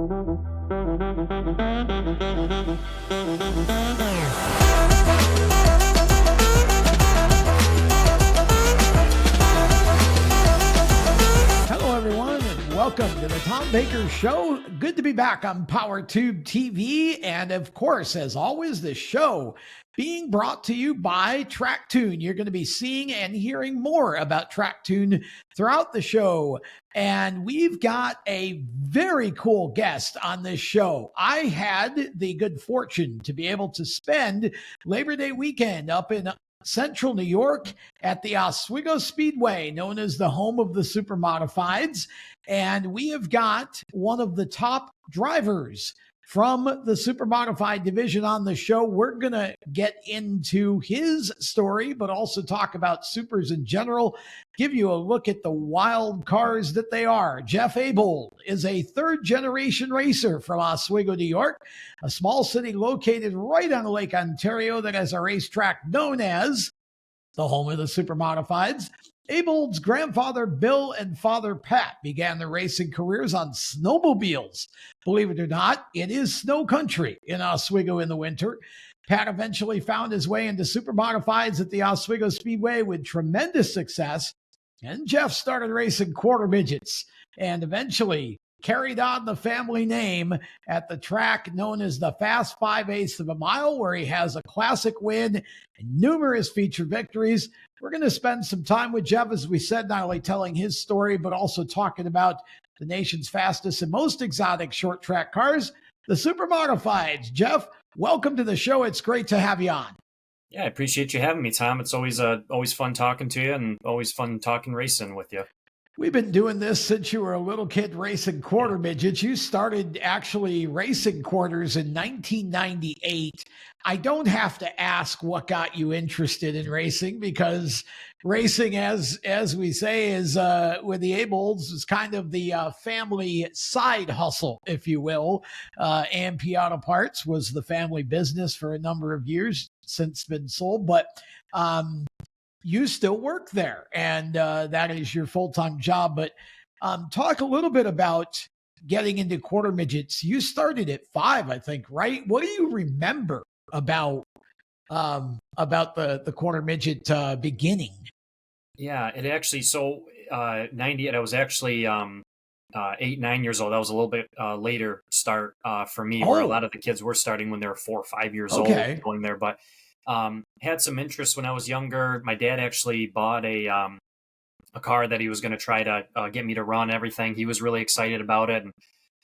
Hello, everyone, and welcome to the Tom Baker Show. Good to be back on PowerTube TV. And of course, as always, the show being brought to you by TrackTune. You're going to be seeing and hearing more about TrackTune throughout the show. And we've got a very cool guest on this show. I had the good fortune to be able to spend Labor Day weekend up in Central New York at the Oswego Speedway, known as the home of the Supermodifieds. And we have got one of the top drivers from the Supermodified division on the show. We're going to get into his story, but also talk about supers in general, give you a look at the wild cars that they are. Jeff Abold is a third-generation racer from Oswego, New York, a small city located right on Lake Ontario that has a racetrack known as the home of the Supermodifieds. Abold's grandfather Bill and father Pat began their racing careers on snowmobiles. Believe it or not, it is snow country in Oswego in the winter. Pat eventually found his way into Supermodifieds at the Oswego Speedway with tremendous success. And Jeff started racing quarter midgets and eventually carried on the family name at the track known as the Fast 5/8 of a mile, where he has a classic win and numerous feature victories. We're going to spend some time with Jeff, as we said, not only telling his story, but also talking about the nation's fastest and most exotic short track cars, the Supermodifieds. Jeff, welcome to the show. It's great to have you on. Yeah, I appreciate you having me, Tom. It's always fun talking to you and always fun talking racing with you. We've been doing this since you were a little kid racing quarter midgets. You started actually racing quarters in 1998. I don't have to ask what got you interested in racing, because racing, as we say, is with the Abolds, is kind of the family side hustle, if you will. AMP Auto Parts was the family business for a number of years, since been sold, but you still work there, and that is your full-time job. But talk a little bit about getting into quarter midgets. You started at 5, I think, right? What do you remember about the quarter midget beginning? Yeah, it actually, 98, I was actually 8, 9 years old. That was a little bit later start for me, where a lot of the kids were starting when they were 4 or 5 years old going there. But had some interest when I was younger. My dad actually bought a car that he was going to try to get me to run everything. He was really excited about it and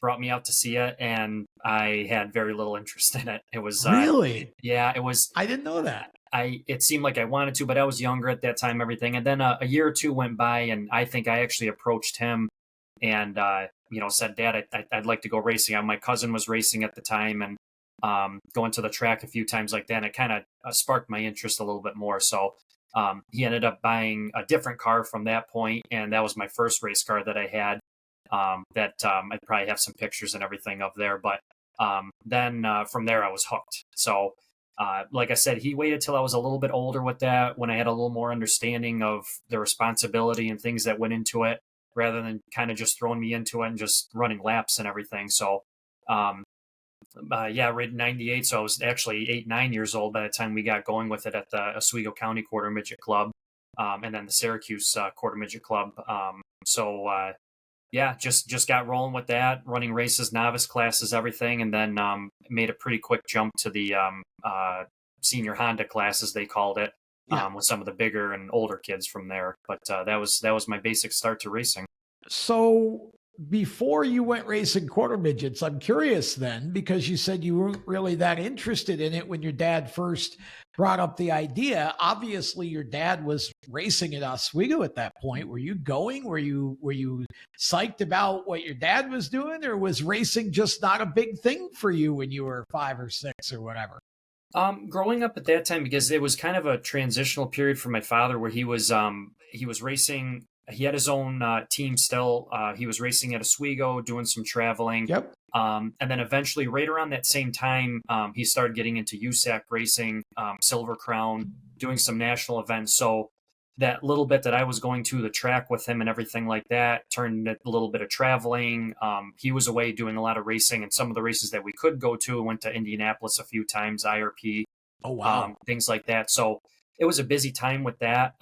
brought me out to see it, and I had very little interest in it. It was really, yeah, it was. I didn't know that. It seemed like I wanted to, but I was younger at that time. Everything, and then a year or two went by, and I think I actually approached him and said, "Dad, I'd like to go racing." My cousin was racing at the time, and going to the track a few times like that, and it kind of sparked my interest a little bit more. So he ended up buying a different car from that point, and that was my first race car that I had. I'd probably have some pictures and everything of there, but then from there I was hooked. So like I said, he waited till I was a little bit older with that, when I had a little more understanding of the responsibility and things that went into it, rather than kind of just throwing me into it and just running laps and everything. So right in 98. So I was actually 8, 9 years old by the time we got going with it at the Oswego County Quarter Midget Club, and then the Syracuse Quarter Midget Club. Just got rolling with that, running races, novice classes, everything. And then made a pretty quick jump to the senior Honda classes, they called it, with some of the bigger and older kids from there. But that was my basic start to racing. So before you went racing quarter midgets, I'm curious then, because you said you weren't really that interested in it when your dad first brought up the idea. Obviously, your dad was racing at Oswego at that point. Were you going? Were you psyched about what your dad was doing, or was racing just not a big thing for you when you were 5 or 6 or whatever? Growing up at that time, because it was kind of a transitional period for my father, where he was racing. He had his own team still. He was racing at Oswego, doing some traveling. Yep. And then eventually, right around that same time, he started getting into USAC racing, Silver Crown, doing some national events. So that little bit that I was going to the track with him and everything like that turned into a little bit of traveling. He was away doing a lot of racing, and some of the races that we could go to, went to Indianapolis a few times, IRP, Oh, wow. things like that. So it was a busy time with that.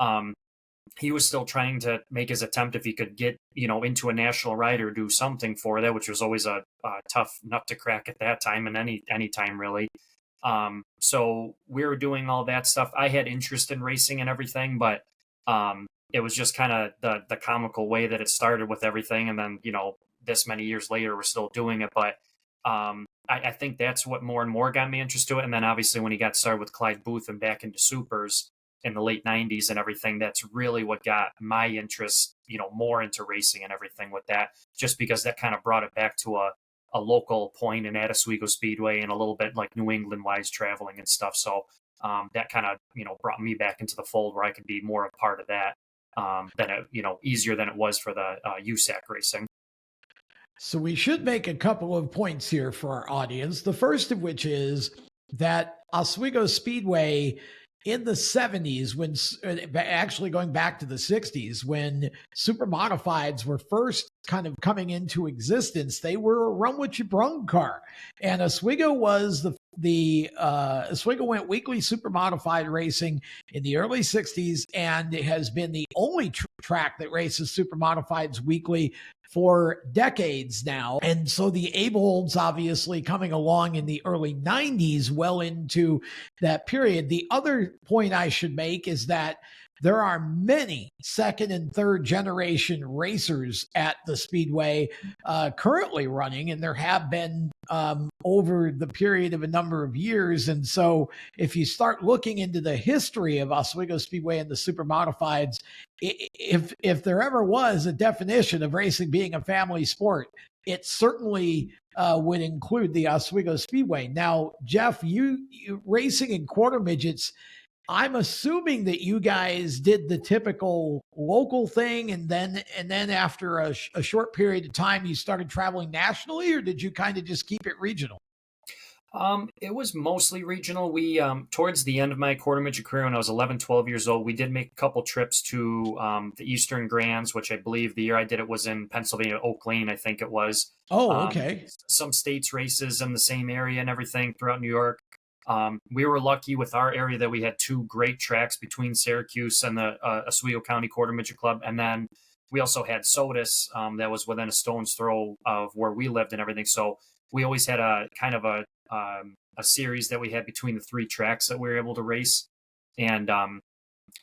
He was still trying to make his attempt if he could get, into a national ride or do something for that, which was always a tough nut to crack at that time and any time really. So we were doing all that stuff. I had interest in racing and everything, but it was just kind of the comical way that it started with everything, and then this many years later we're still doing it. But I think that's what more and more got me interested to it. And then obviously when he got started with Clyde Booth and back into supers in the late 90s and everything, that's really what got my interest, more into racing and everything with that, just because that kind of brought it back to a local point in Oswego Speedway and a little bit like New England wise traveling and stuff. So that kind of, brought me back into the fold where I could be more a part of that, than it, easier than it was for the USAC racing. So we should make a couple of points here for our audience. The first of which is that Oswego Speedway in the 70s, when actually going back to the 60s, when Supermodifieds were first kind of coming into existence, they were a run what you brung car. And Oswego was the Oswego went weekly Supermodified racing in the early 60s, and it has been the only track that races Supermodifieds weekly for decades now. And so the Abolds obviously coming along in the early 90s, well into that period. The other point I should make is that there are many second and third generation racers at the Speedway currently running, and there have been over the period of a number of years. And so if you start looking into the history of Oswego Speedway and the Supermodifieds, if there ever was a definition of racing being a family sport, it certainly would include the Oswego Speedway. Now, Jeff, you racing in quarter midgets, I'm assuming that you guys did the typical local thing, and then after a short period of time, you started traveling nationally, or did you kind of just keep it regional? It was mostly regional. We, towards the end of my quarter midget career, when I was 11, 12 years old, we did make a couple trips to the Eastern Grands, which I believe the year I did it was in Pennsylvania, Oak Lane, I think it was. Oh, okay. Some states races in the same area and everything throughout New York. We were lucky with our area that we had two great tracks between Syracuse and the Oswego County Quarter Midget Club. And then we also had SOTUS that was within a stone's throw of where we lived and everything. So we always had a kind of a series that we had between the three tracks that we were able to race. And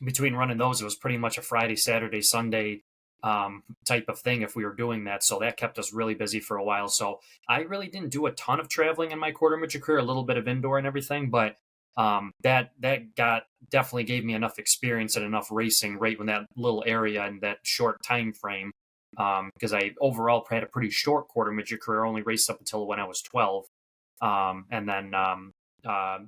between running those, it was pretty much a Friday, Saturday, Sunday type of thing if we were doing that. So that kept us really busy for a while. So I really didn't do a ton of traveling in my quarter midget career, a little bit of indoor and everything, but that definitely gave me enough experience and enough racing right in that little area and that short time frame. Because I overall had a pretty short quarter midget career, only raced up until when I was 12. And then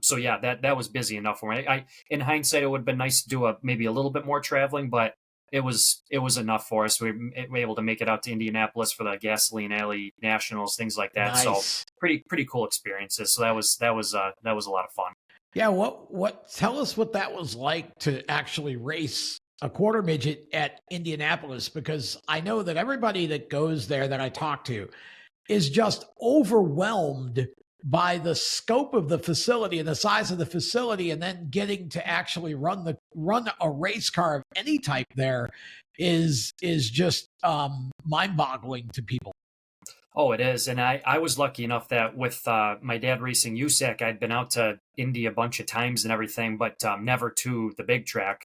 so yeah, that was busy enough for me. In hindsight, it would have been nice to do maybe a little bit more traveling, but it was enough for us. We were able to make it out to Indianapolis for the Gasoline Alley Nationals, things like that. Nice. So pretty cool experiences. So that was a lot of fun. Yeah. What, tell us what that was like to actually race a quarter midget at Indianapolis, because I know that everybody that goes there that I talk to is just overwhelmed by the scope of the facility and the size of the facility, and then getting to actually run a race car of any type there is just mind-boggling to people. Oh, it is. And I was lucky enough that with my dad racing USAC, I'd been out to Indy a bunch of times and everything, but never to the big track,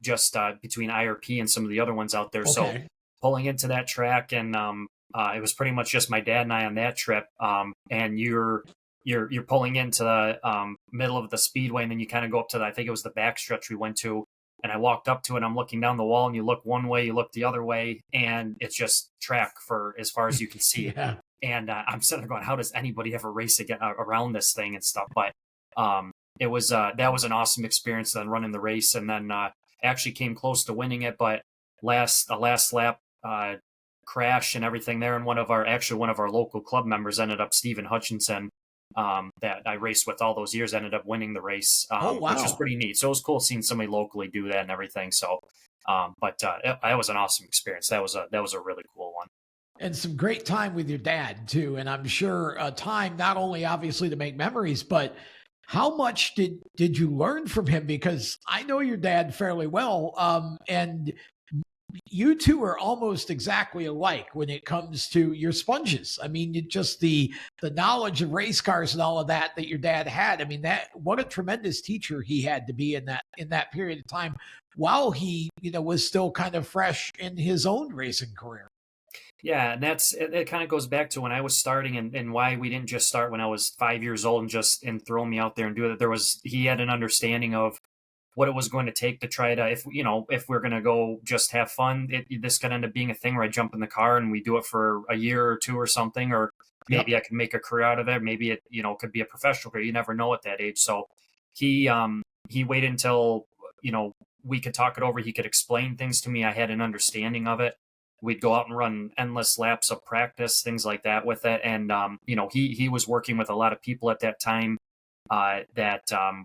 just between IRP and some of the other ones out there. Okay. So pulling into that track, and it was pretty much just my dad and I on that trip. And you're pulling into the middle of the speedway, and then you kind of go up to I think it was the backstretch we went to. And I walked up to it, I'm looking down the wall, and you look one way, you look the other way, and it's just track for as far as you can see. Yeah. And I'm sitting there going, how does anybody ever race again around this thing and stuff? But it was that was an awesome experience, then running the race, and then actually came close to winning it, but last lap crash and everything there, and one of our local club members ended up, Stephen Hutchinson, that I raced with all those years ended up winning the race, Oh, which was wow. pretty neat. So it was cool seeing somebody locally do that and everything. So, that was an awesome experience. That was a really cool one. And some great time with your dad too. And I'm sure a time not only obviously to make memories, but how much did you learn from him? Because I know your dad fairly well, and you two are almost exactly alike when it comes to your sponges. I mean, just the knowledge of race cars and all of that your dad had. I mean, that what a tremendous teacher he had to be in that period of time while he was still kind of fresh in his own racing career. Yeah, and it kind of goes back to when I was starting and why we didn't just start when I was 5 years old and just and throw me out there and do it. He had an understanding of what it was going to take to try to, if we're going to go just have fun, this could end up being a thing where I jump in the car and we do it for a year or two or something, or Yep. maybe I can make a career out of it. Maybe it, could be a professional career. You never know at that age. So he waited until, you know, we could talk it over. He could explain things to me. I had an understanding of it. We'd go out and run endless laps of practice, things like that with it. And, he was working with a lot of people at that time that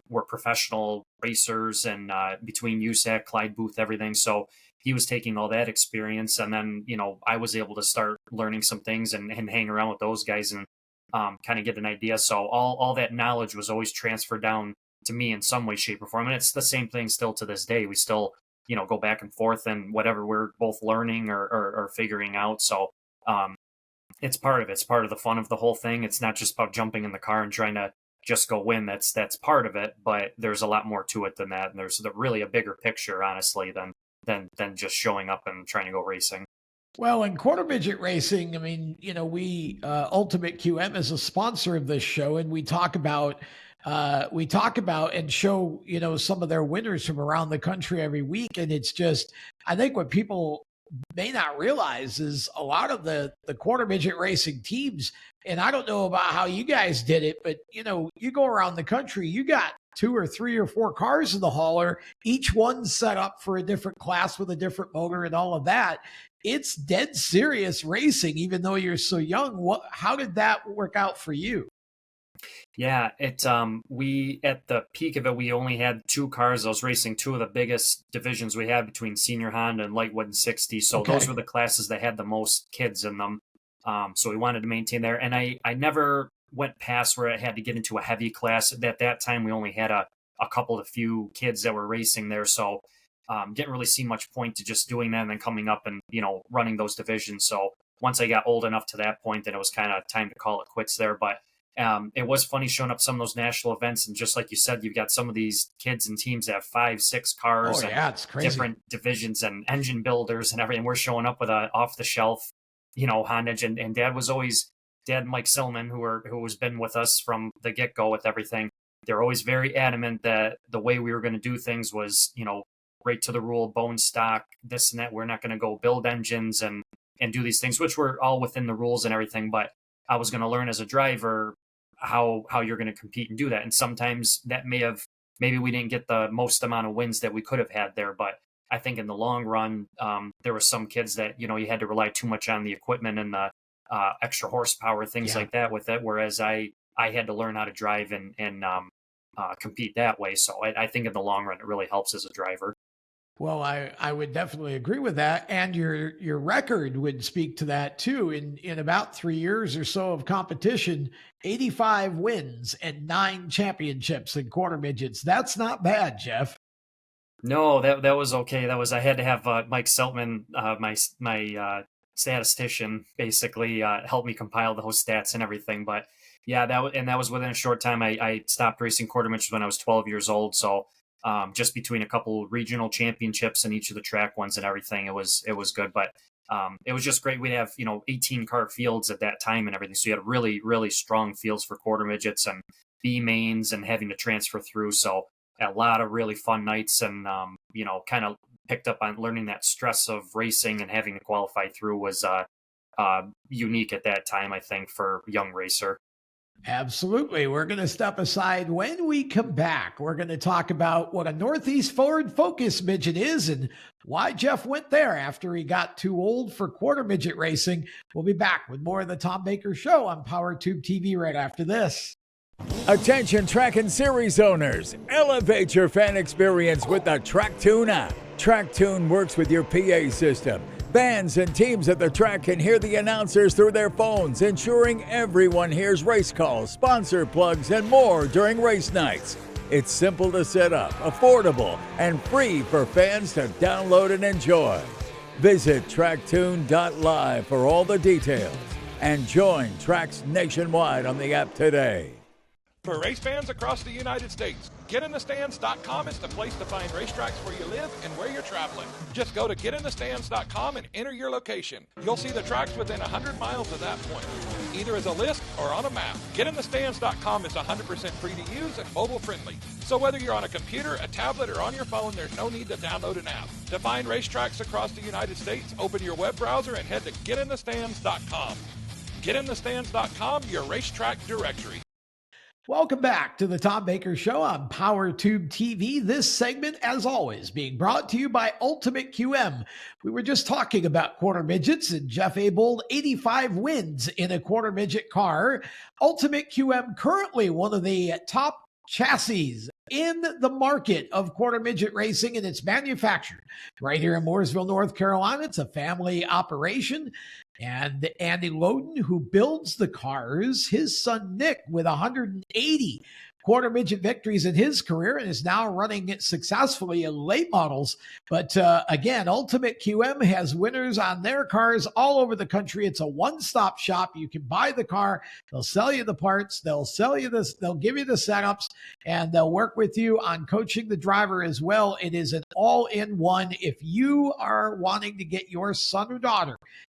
were professional racers and between USAC, Clyde Booth, everything. So he was taking all that experience. And then, I was able to start learning some things and hang around with those guys and kind of get an idea. So all that knowledge was always transferred down to me in some way, shape, or form. And it's the same thing still to this day. We still, go back and forth and whatever we're both learning or figuring out. So it's part of it. It's part of the fun of the whole thing. It's not just about jumping in the car and trying to just go win. That's part of it, but there's a lot more to it than that. And there's really a bigger picture, honestly, than just showing up and trying to go racing. Well, in quarter midget racing, I mean, we Ultimate QM is a sponsor of this show, and we talk about and show some of their winners from around the country every week, and it's just I think what people may not realize is a lot of the quarter midget racing teams, and I don't know about how you guys did it, but you go around the country, you got two or three or four cars in the hauler, each one set up for a different class with a different motor and all of that. It's dead serious racing, even though you're so young. How did that work out for you? Yeah, we at the peak of it, we only had two cars. I was racing two of the biggest divisions we had between senior Honda and light 160. So those Okay. were the classes that had the most kids in them. So we wanted to maintain there. And I never went past where I had to get into a heavy class. At that time, we only had a couple of few kids that were racing there. So didn't really see much point to just doing that and then coming up and, running those divisions. So once I got old enough to that point, then it was kind of time to call it quits there. But it was funny showing up some of those national events. And just like you said, you've got some of these kids and teams that have 5, 6 Oh cars and yeah, it's crazy. different divisions and engine builders and everything. We're showing up with a off the shelf, Honda engine. And Dad and Mike Silman, who has been with us from the get go with everything. They're always very adamant that the way we were going to do things was, right to the rule, bone stock, this and that. We're not going to go build engines and do these things, which were all within the rules and everything. But I was going to learn as a driver how you're going to compete and do that. And sometimes that maybe we didn't get the most amount of wins that we could have had there. But I think in the long run, there were some kids that, you had to rely too much on the equipment and the extra horsepower, things Yeah. like that with it. Whereas I had to learn how to drive and compete that way. So I think in the long run, it really helps as a driver. Well, I would definitely agree with that, and your record would speak to that too. In about 3 years or so of competition, 85 wins and 9 championships in quarter midgets. That's not bad, Jeff. No, that was okay. I had to have Mike Seltman, my statistician, basically help me compile those stats and everything. But yeah, that was within a short time. I stopped racing quarter midgets when I was 12 years old. So just between a couple regional championships and each of the track ones and everything, it was good. But it was just great. We'd have 18 car fields at that time and everything. So you had really really strong fields for quarter midgets and B mains and having to transfer through. So a lot of really fun nights and kind of picked up on learning that stress of racing and having to qualify through was unique at that time, I think, for a young racer. Absolutely. We're going to step aside. When we come back, we're going to talk about what a Northeast Ford Focus midget is and why Jeff went there after he got too old for quarter midget racing. We'll be back with more of the Tom Baker Show on PowerTube TV right after this. Attention track and series owners, elevate your fan experience with the TrackTune app. TrackTune works with your PA system. Fans and teams at the track can hear the announcers through their phones, ensuring everyone hears race calls, sponsor plugs, and more during race nights. It's simple to set up, affordable, and free for fans to download and enjoy. Visit tracktune.live for all the details and join tracks nationwide on the app today. For race fans across the United States, GetInTheStands.com is the place to find racetracks where you live and where you're traveling. Just go to GetInTheStands.com and enter your location. You'll see the tracks within 100 miles of that point, either as a list or on a map. GetInTheStands.com is 100% free to use and mobile friendly. So whether you're on a computer, a tablet, or on your phone, there's no need to download an app. To find racetracks across the United States, open your web browser and head to GetInTheStands.com. GetInTheStands.com, your racetrack directory. Welcome back to the Tom Baker Show on PowerTube TV. This segment, as always, being brought to you by Ultimate QM. We were just talking about quarter midgets, and Jeff Abold, 85 wins in a quarter midget car. Ultimate QM, currently one of the top chassis in the market of quarter midget racing, and it's manufactured right here in Mooresville, North Carolina. It's a family operation. And Andy Loden, who builds the cars, his son Nick, with 180 quarter midget victories in his career, and is now running it successfully in late models. But again, Ultimate QM has winners on their cars all over the country. It's a one-stop shop. You can buy the car, they'll sell you the parts, they'll sell you this, they'll give you the setups, and they'll work with you on coaching the driver as well. It is an all-in-one. If you are wanting to get your son or daughter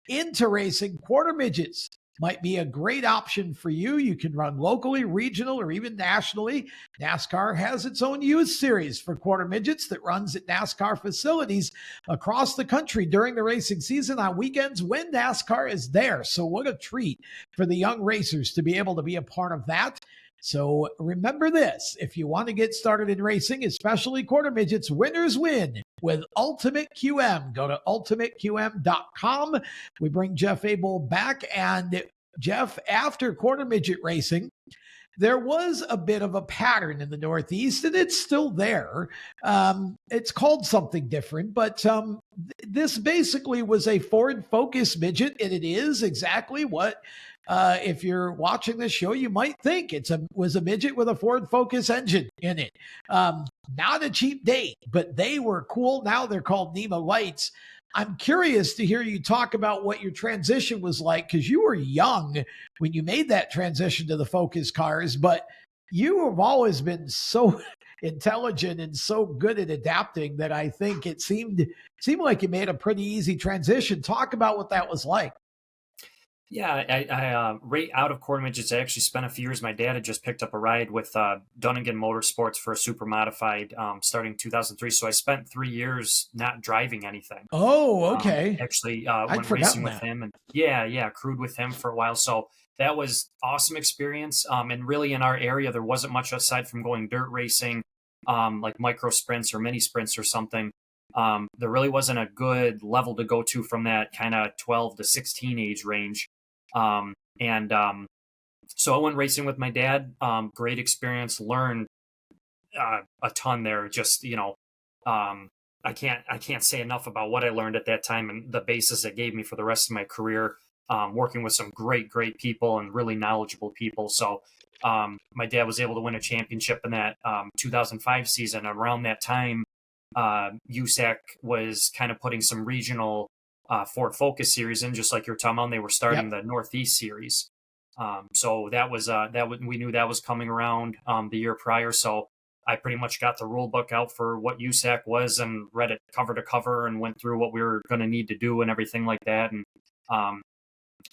into racing, quarter midgets might be a great option for you. You can run locally, regional, or even nationally. NASCAR has its own youth series for quarter midgets that runs at NASCAR facilities across the country during the racing season on weekends when NASCAR is there. So what a treat for the young racers to be able to be a part of that. So remember this, if you want to get started in racing, especially quarter midgets, winners win with Ultimate QM. Go to ultimateqm.com. We bring Jeff Abold back. And Jeff, after quarter midget racing, there was a bit of a pattern in the Northeast, and it's still there. It's called something different, but this basically was a Ford Focus midget, and it is exactly what if you're watching this show, you might think was a midget with a Ford Focus engine in it. Not a cheap date, but they were cool. Now they're called NEMA Lights. I'm curious to hear you talk about what your transition was like, because you were young when you made that transition to the Focus cars, but you have always been so intelligent and so good at adapting that I think it seemed like you made a pretty easy transition. Talk about what that was like. Yeah, I right out of quarter midgets, I actually spent a few years. My dad had just picked up a ride with Dunnigan Motorsports for a Supermodified starting 2003. So I spent 3 years not driving anything. Oh, okay. Actually, went racing with him, and crewed with him for a while. So that was awesome experience. And really in our area, there wasn't much aside from going dirt racing, like micro sprints or mini sprints or something. There really wasn't a good level to go to from that kind of 12 to 16 age range. So I went racing with my dad. Great experience, learned a ton there. Just, I can't say enough about what I learned at that time and the basis it gave me for the rest of my career, working with some great people and really knowledgeable people. So my dad was able to win a championship in that 2005 season. Around that time, USAC was kind of putting some regional Ford Focus series in, just like you're talking about. They were starting the Northeast series. So we knew that was coming around the year prior. So I pretty much got the rule book out for what USAC was and read it cover to cover and went through what we were going to need to do and everything like that. And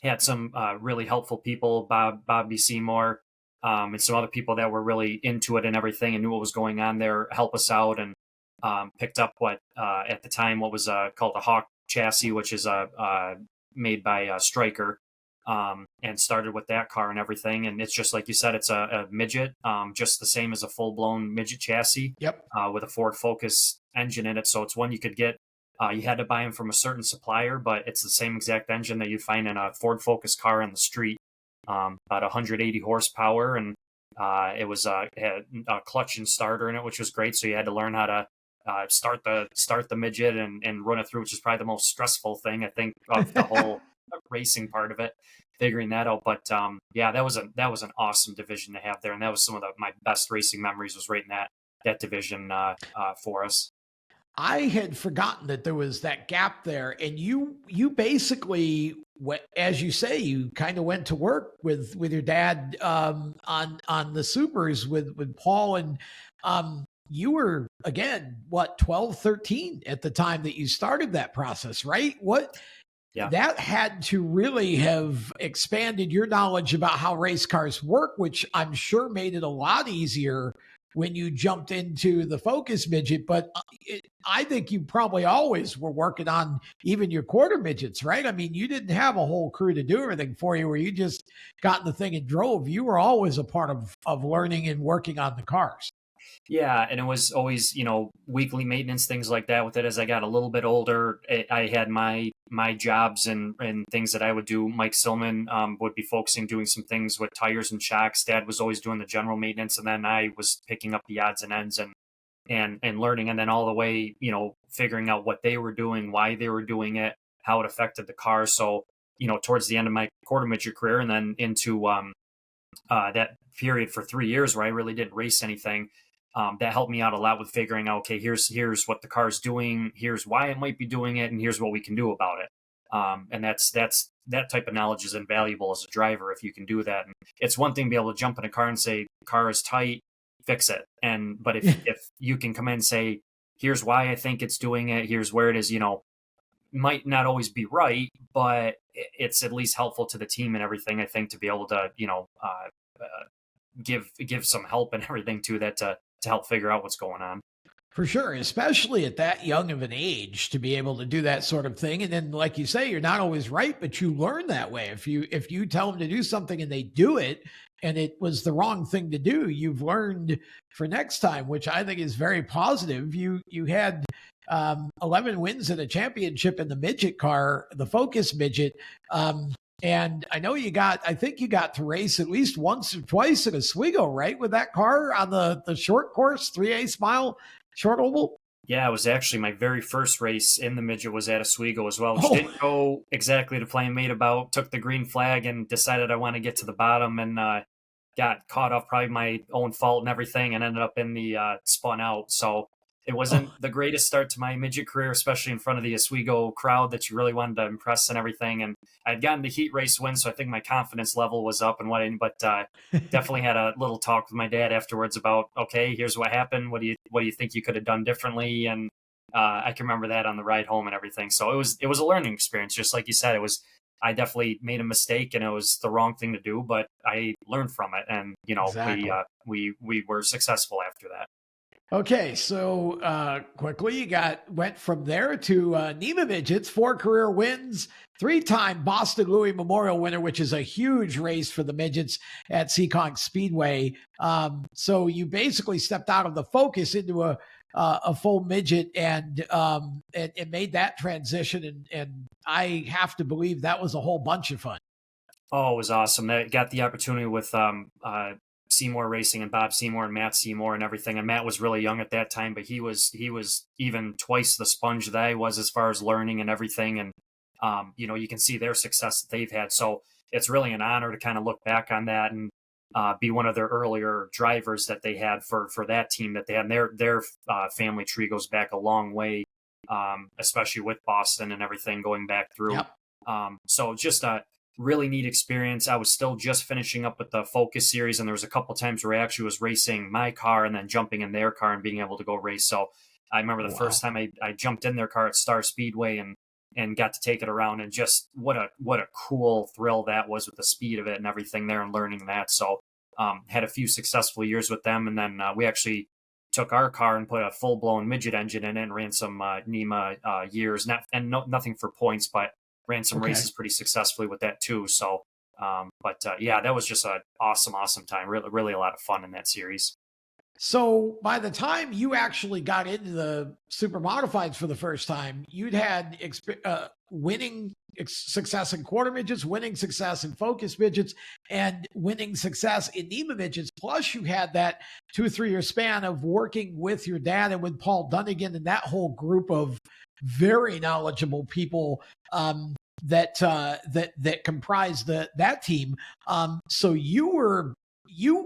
had some really helpful people, Bob B. Seymour, and some other people that were really into it and everything and knew what was going on there, help us out, and picked up what at the time what was called a Hawk chassis, which is made by Stryker, and started with that car and everything. And it's just like you said, it's a midget, just the same as a full-blown midget chassis. With a Ford Focus engine in it. So it's one you could get. You had to buy them from a certain supplier, but it's the same exact engine that you'd find in a Ford Focus car on the street. About 180 horsepower, and It was had a clutch and starter in it, which was great. So you had to learn how to start the midget and run it through, which is probably the most stressful thing I think of the whole racing part of it, figuring that out. But yeah, that was an awesome division to have there, and that was some of my best racing memories was right in that division for us. I had forgotten that there was that gap there, and you basically, as you say, you kind of went to work with your dad on the supers with Paul, and you were again what 12, 13 at the time that you started that process, right? Yeah. That had to really have expanded your knowledge about how race cars work, which I'm sure made it a lot easier when you jumped into the Focus midget. But I think you probably always were working on even your quarter midgets, right? I mean, you didn't have a whole crew to do everything for you where you just got in the thing and drove. You were always a part of learning and working on the cars. Yeah, and it was always, weekly maintenance, things like that with it. As I got a little bit older, I had my jobs and things that I would do. Mike Silman would be focusing, doing some things with tires and shocks. Dad was always doing the general maintenance, and then I was picking up the odds and ends and learning, and then all the way, figuring out what they were doing, why they were doing it, how it affected the car. So, towards the end of my quarter midget career, and then into that period for 3 years where I really didn't race anything. That helped me out a lot with figuring out, okay, here's what the car's doing, here's why it might be doing it, and here's what we can do about it. And that type of knowledge is invaluable as a driver if you can do that. And it's one thing to be able to jump in a car and say, car is tight, fix it. But if you can come in and say, here's why I think it's doing it, here's where it is, might not always be right, but it's at least helpful to the team and everything, I think, to be able to, give some help and everything to that to help figure out what's going on. For sure, especially at that young of an age to be able to do that sort of thing. And then, like you say, you're not always right, but you learn that way. If you tell them to do something and they do it, and it was the wrong thing to do, you've learned for next time, which I think is very positive. You had 11 wins in a championship in the midget car, the Focus midget. And I know I think you got to race at least once or twice at Oswego, right? With that car on the short course, 3/8 mile short oval. Yeah, it was actually my very first race in the midget was at Oswego as well, which didn't go exactly to plan. Made about, took the green flag and decided I want to get to the bottom, and got caught off, probably my own fault and everything, and ended up in the spun out. So it wasn't the greatest start to my midget career, especially in front of the Oswego crowd that you really wanted to impress and everything. And I'd gotten the heat race win, so I think my confidence level was up and whatnot. But definitely had a little talk with my dad afterwards about, okay, here's what happened. What do you think you could have done differently? And I can remember that on the ride home and everything. So it was a learning experience, just like you said. I definitely made a mistake and it was the wrong thing to do, but I learned from it, and exactly. we were successful after that. Okay, so quickly you went from there to NEMA Midgets, 4 career wins, 3-time Boston Louis Memorial winner, which is a huge race for the midgets at Seekonk Speedway. So you basically stepped out of the Focus into a full midget and made that transition. And I have to believe that was a whole bunch of fun. Oh, it was awesome. I got the opportunity with Seymour Racing and Bob Seymour and Matt Seymour and everything. And Matt was really young at that time, but he was even twice the sponge that I was as far as learning and everything. And, you can see their success that they've had. So it's really an honor to kind of look back on that and be one of their earlier drivers that they had for that team that they had. And their family tree goes back a long way, especially with Boston and everything going back through. Yep. So just a really neat experience. I was still just finishing up with the Focus series, and there was a couple times where I actually was racing my car and then jumping in their car and being able to go race. So I remember the first time I jumped in their car at Star Speedway and got to take it around, and just what a cool thrill that was with the speed of it and everything there and learning that. So had a few successful years with them, and then we actually took our car and put a full-blown midget engine in it and ran some NEMA years, nothing for points, but ran some races pretty successfully with that too. So, yeah, that was just an awesome time. Really, really a lot of fun in that series. So by the time you actually got into the Supermodifieds for the first time, you'd had winning success in quarter midgets, winning success in focus midgets, and winning success in NEMA midgets. Plus, you had that 2 or 3 year span of working with your dad and with Paul Dunnigan and that whole group of very knowledgeable people that comprised that team. So you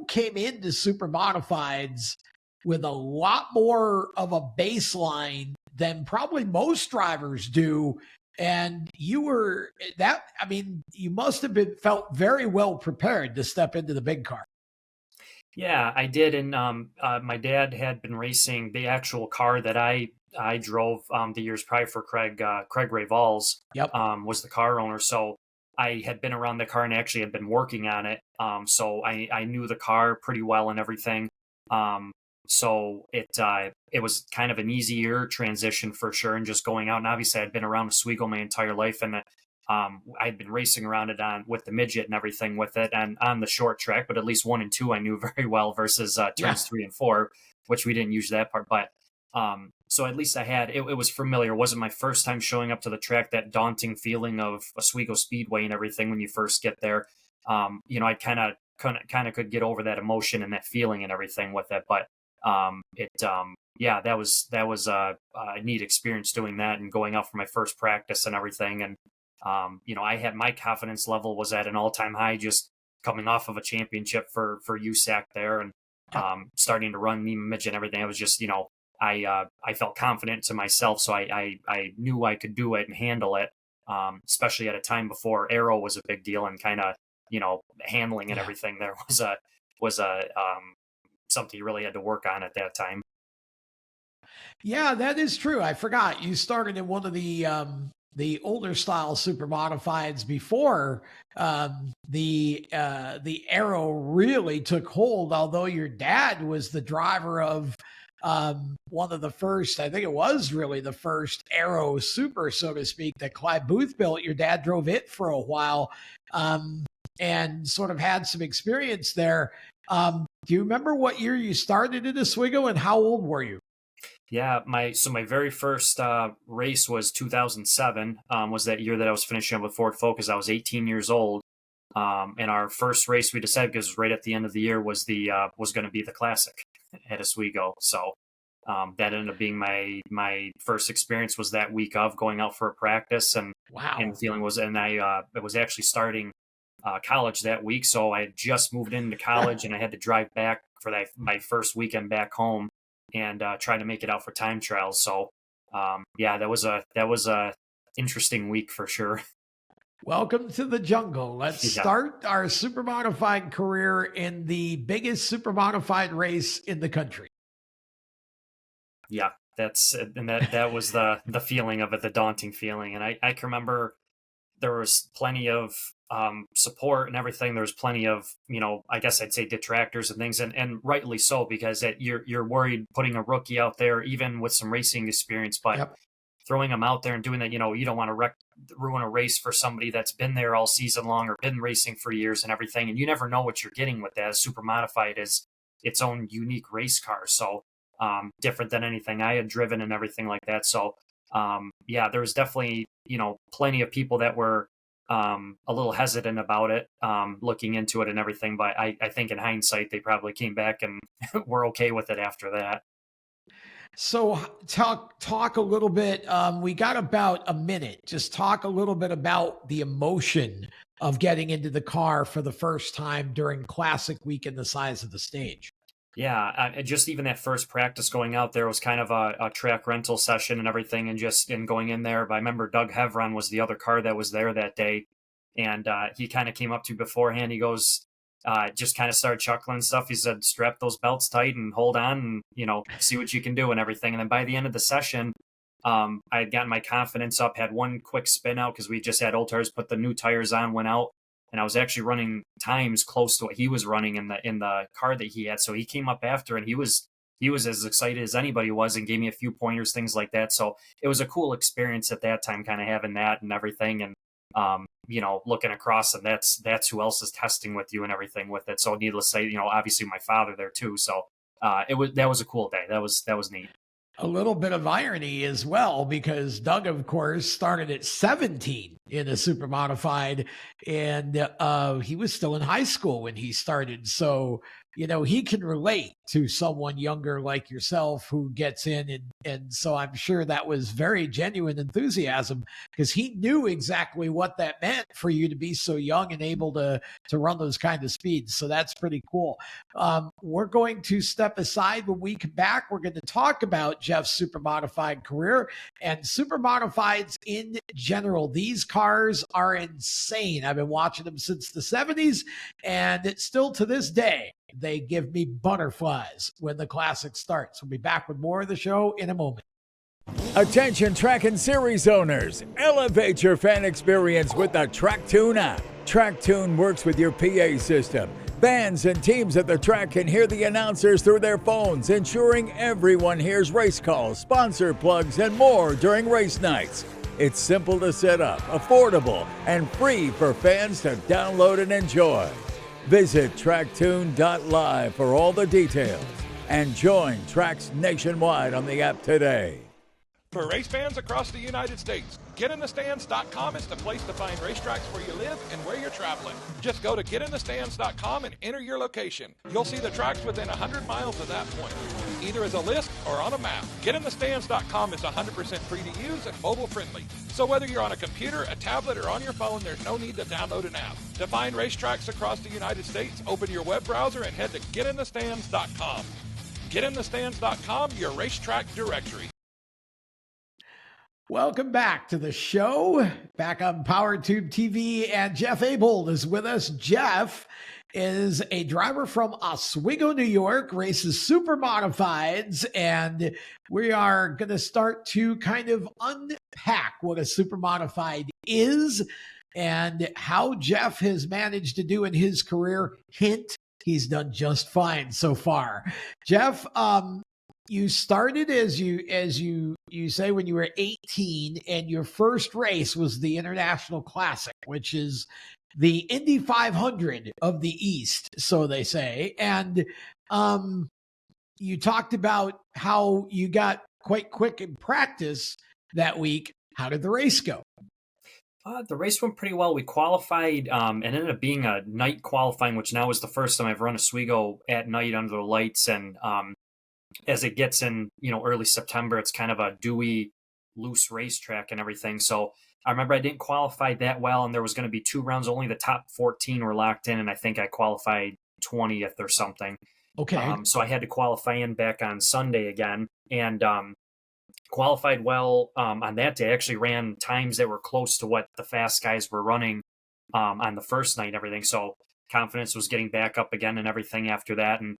came into Supermodifieds with a lot more of a baseline than probably most drivers do. And you must have felt very well prepared to step into the big car. Yeah, I did. And my dad had been racing the actual car that I drove the years prior for Craig Rayvalls. Yep. Was the car owner. So I had been around the car and actually had been working on it. So I knew the car pretty well and everything. So it was kind of an easier transition for sure. And just going out, and obviously I'd been around Oswego my entire life, and I'd been racing around it with the midget and everything with it, and on the short track, but at least 1 and 2 I knew very well versus turns 3 and 4, which we didn't use that part. But so at least I had it was familiar. It wasn't my first time showing up to the track, that daunting feeling of Oswego Speedway and everything when you first get there. I kind of could get over that emotion and that feeling and everything with it. But that was a neat experience doing that and going out for my first practice and everything. And I had, my confidence level was at an all-time high, just coming off of a championship for USAC there, and starting to run NEMA midget and everything. I was just, I felt confident to myself, so I knew I could do it and handle it, especially at a time before aero was a big deal, and kind of, handling and everything there was something you really had to work on at that time. Yeah, that is true. I forgot you started in one of the older style Supermodifieds before the aero really took hold. Although your dad was the driver of one of the first, I think it was really the first aero super, so to speak, that Clyde Booth built. Your dad drove it for a while and sort of had some experience there. Do you remember what year you started in Oswego, and how old were you? Yeah, my very first race was 2007. Was that year that I was finishing up with Ford Focus. I was 18 years old, and our first race we decided, because right at the end of the year, was going to be the Classic at Oswego. So that ended up being my first experience, was that week of going out for a practice, and wow, and feeling was, and I was actually starting college that week, so I had just moved into college and I had to drive back for my first weekend back home and try to make it out for time trials. So that was a interesting week for sure. Welcome to the jungle. Let's start our Supermodified career in the biggest Supermodified race in the country. Yeah, that was the feeling of it, the daunting feeling. And I can remember there was plenty of support and everything. There was plenty of, I guess I'd say detractors and things, and rightly so, because you're worried putting a rookie out there, even with some racing experience, but throwing them out there and doing that, you don't want to ruin a race for somebody that's been there all season long or been racing for years and everything. And you never know what you're getting with that. Supermodified is its own unique race car. So different than anything I had driven and everything like that. So there was definitely, plenty of people that were a little hesitant about it, looking into it and everything. But I think in hindsight, they probably came back and were okay with it after that. So talk a little bit. We got about a minute. Just talk a little bit about the emotion of getting into the car for the first time during Classic week and the size of the stage. Yeah, just even that first practice going out there was kind of a track rental session and everything, and going in there. But I remember Doug Hevron was the other car that was there that day, and he kind of came up to me beforehand. He goes, just kind of started chuckling and stuff. He said, "Strap those belts tight and hold on, and see what you can do and everything." And then by the end of the session, I had gotten my confidence up, had one quick spin out because we just had old tires, put the new tires on, went out. And I was actually running times close to what he was running in the car that he had. So he came up after, and he was as excited as anybody was, and gave me a few pointers, things like that. So it was a cool experience at that time, kind of having that and everything, and looking across, and that's who else is testing with you and everything with it. So needless to say, obviously my father there too. So that was a cool day. That was neat. A little bit of irony as well, because Doug, of course, started at 17 in a super modified, and he was still in high school when he started. So, he can relate to someone younger like yourself who gets in. And so I'm sure that was very genuine enthusiasm, because he knew exactly what that meant for you to be so young and able to run those kind of speeds. So that's pretty cool. We're going to step aside. When we come back, we're going to talk about Jeff's super modified career and super modifieds in general. These cars are insane. I've been watching them since the 70s, and it's still to this day, they give me butterflies when the classic starts. We'll be back with more of the show in a moment. Attention track and series owners, elevate your fan experience with the TrackTune app. TrackTune works with your PA system. Fans and teams at the track can hear the announcers through their phones, ensuring everyone hears race calls, sponsor plugs, and more during race nights. It's simple to set up, affordable, and free for fans to download and enjoy. Visit tracktune.live for all the details and join tracks nationwide on the app today. For race fans across the United States, getinthestands.com is the place to find racetracks where you live and where you're traveling. Just go to getinthestands.com and enter your location. You'll see the tracks within 100 miles of that point, either as a list or on a map. Getinthestands.com is 100% free to use and mobile friendly. So whether you're on a computer, a tablet, or on your phone, there's no need to download an app. To find racetracks across the United States, open your web browser and head to getinthestands.com. Getinthestands.com, your racetrack directory. Welcome back to the show, back on PowerTube TV, and Jeff Abold is with us. Jeff is a driver from Oswego, New York, races super modifieds, and we are going to start to kind of unpack what a super modified is and how Jeff has managed to do in his career. Hint, he's done just fine so far. Jeff, you started as you say when you were 18, and your first race was the International Classic, which is the Indy 500 of the East, so they say. And you talked about how you got quite quick in practice that week. How did the race go? The race went pretty well. We qualified and ended up being a night qualifying, which now is the first time I've run Oswego at night under the lights. And as it gets in, early September, it's kind of a dewy, loose racetrack and everything. So I remember I didn't qualify that well, and there was going to be 2 rounds. Only the top 14 were locked in, and I think I qualified 20th or something. Okay. So I had to qualify in back on Sunday again, and qualified well on that day. I actually ran times that were close to what the fast guys were running on the first night and everything. So confidence was getting back up again and everything after that. And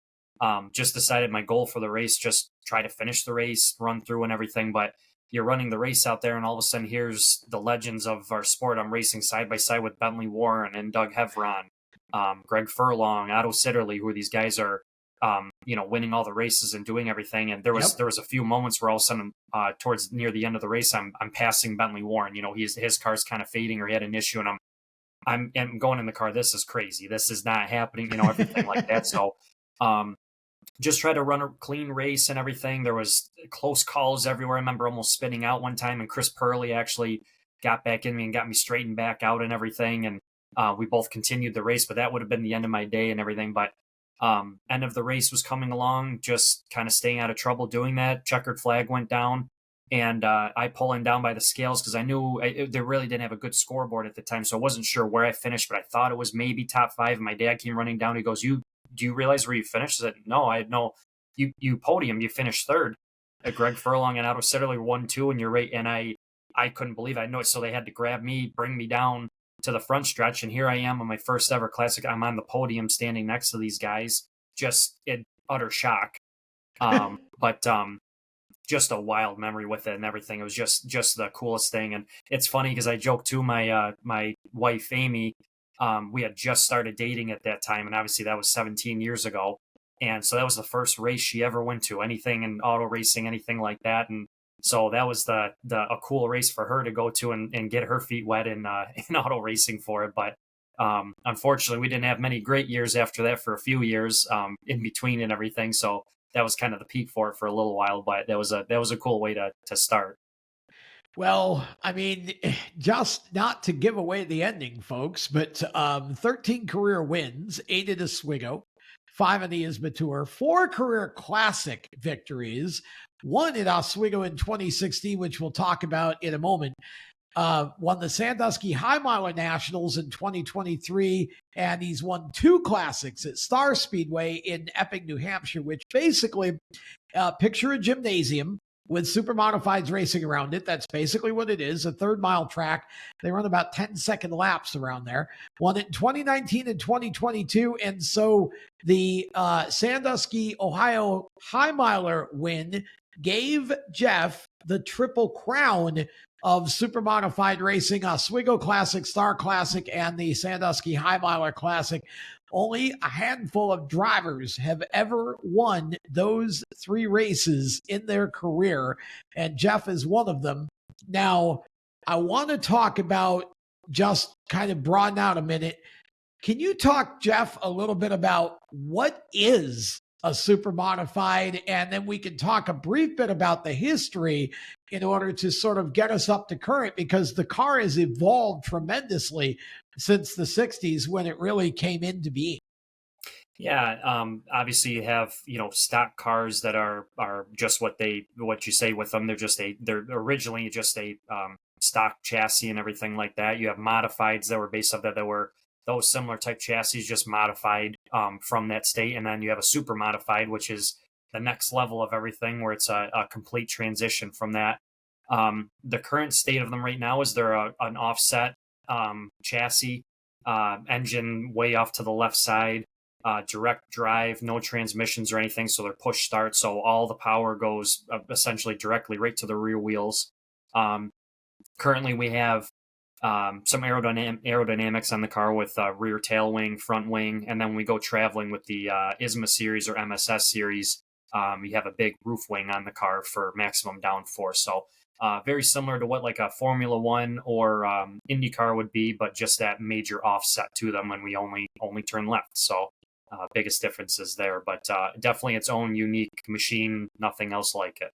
just decided my goal for the race, just try to finish the race, run through and everything. But you're running the race out there, and all of a sudden here's the legends of our sport. I'm racing side by side with Bentley Warren and Doug Hevron, Greg Furlong, Otto Sitterly, who these guys are, winning all the races and doing everything. And there was a few moments where all of a sudden, towards near the end of the race, I'm passing Bentley Warren. His car's kind of fading, or he had an issue, and I'm going in the car. This is crazy. This is not happening. Everything like that. So. Just try to run a clean race and everything. There was close calls everywhere. I remember almost spinning out one time, and Chris Purley actually got back in me and got me straightened back out and everything. And we both continued the race, but that would have been the end of my day and everything. But end of the race was coming along, just kind of staying out of trouble doing that. Checkered flag went down, and I pulling down by the scales because I knew they really didn't have a good scoreboard at the time. So I wasn't sure where I finished, but I thought it was maybe top 5. And my dad came running down. He goes, do you realize where you finished? I said, no, I had no. You podium, you finished 3rd. Greg Furlong and Otto Sitterly were 1, 2, and you're right. And I couldn't believe it. I know it. So they had to grab me, bring me down to the front stretch. And here I am on my first ever classic. I'm on the podium standing next to these guys, just in utter shock. But just a wild memory with it and everything. It was just the coolest thing. And it's funny because I joked to my wife, Amy. We had just started dating at that time, and obviously that was 17 years ago. And so that was the first race she ever went to, anything in auto racing, anything like that. And so that was a cool race for her to go to and get her feet wet in auto racing for it. But unfortunately, we didn't have many great years after that for a few years in between and everything. So that was kind of the peak for it for a little while. But that was a cool way to start. Well, I mean, just not to give away the ending, folks, but 13 career wins, 8 at Oswego, 5 in the ISMA Tour, 4 career classic victories, 1 at Oswego in 2016, which we'll talk about in a moment. Won the Sandusky High Miler Nationals in 2023, and he's won 2 classics at Star Speedway in Epping, New Hampshire, which basically picture a gymnasium with Supermodifieds racing around it. That's basically what it is, a 3rd-mile track. They run about 10-second laps around there. Won it in 2019 and 2022, and so the Sandusky, Ohio High Miler win gave Jeff the triple crown of Supermodified racing, Oswego Classic, Star Classic, and the Sandusky High Miler Classic. Only a handful of drivers have ever won those 3 races in their career, and Jeff is one of them. Now, I want to talk about, just kind of broaden out a minute. Can you talk, Jeff, a little bit about what is a Supermodified, and then we can talk a brief bit about the history in order to sort of get us up to current, because the car has evolved tremendously since the 60s when it really came into being. Yeah, obviously you have, stock cars that are just what you say with them. They're originally just a stock chassis and everything like that. You have modifieds that were based off that were those similar type chassis, just modified from that state. And then you have a super modified, which is the next level of everything, where it's a complete transition from that. The current state of them right now is they're an offset chassis, engine way off to the left side, direct drive, no transmissions or anything. So they're push start. So all the power goes essentially directly right to the rear wheels. Currently we have some aerodynamics on the car with rear tail wing, front wing, and then when we go traveling with the ISMA series or MSS series, you have a big roof wing on the car for maximum downforce. So very similar to what like a Formula One or IndyCar would be, but just that major offset to them when we only turn left. So biggest differences there, but definitely its own unique machine, nothing else like it.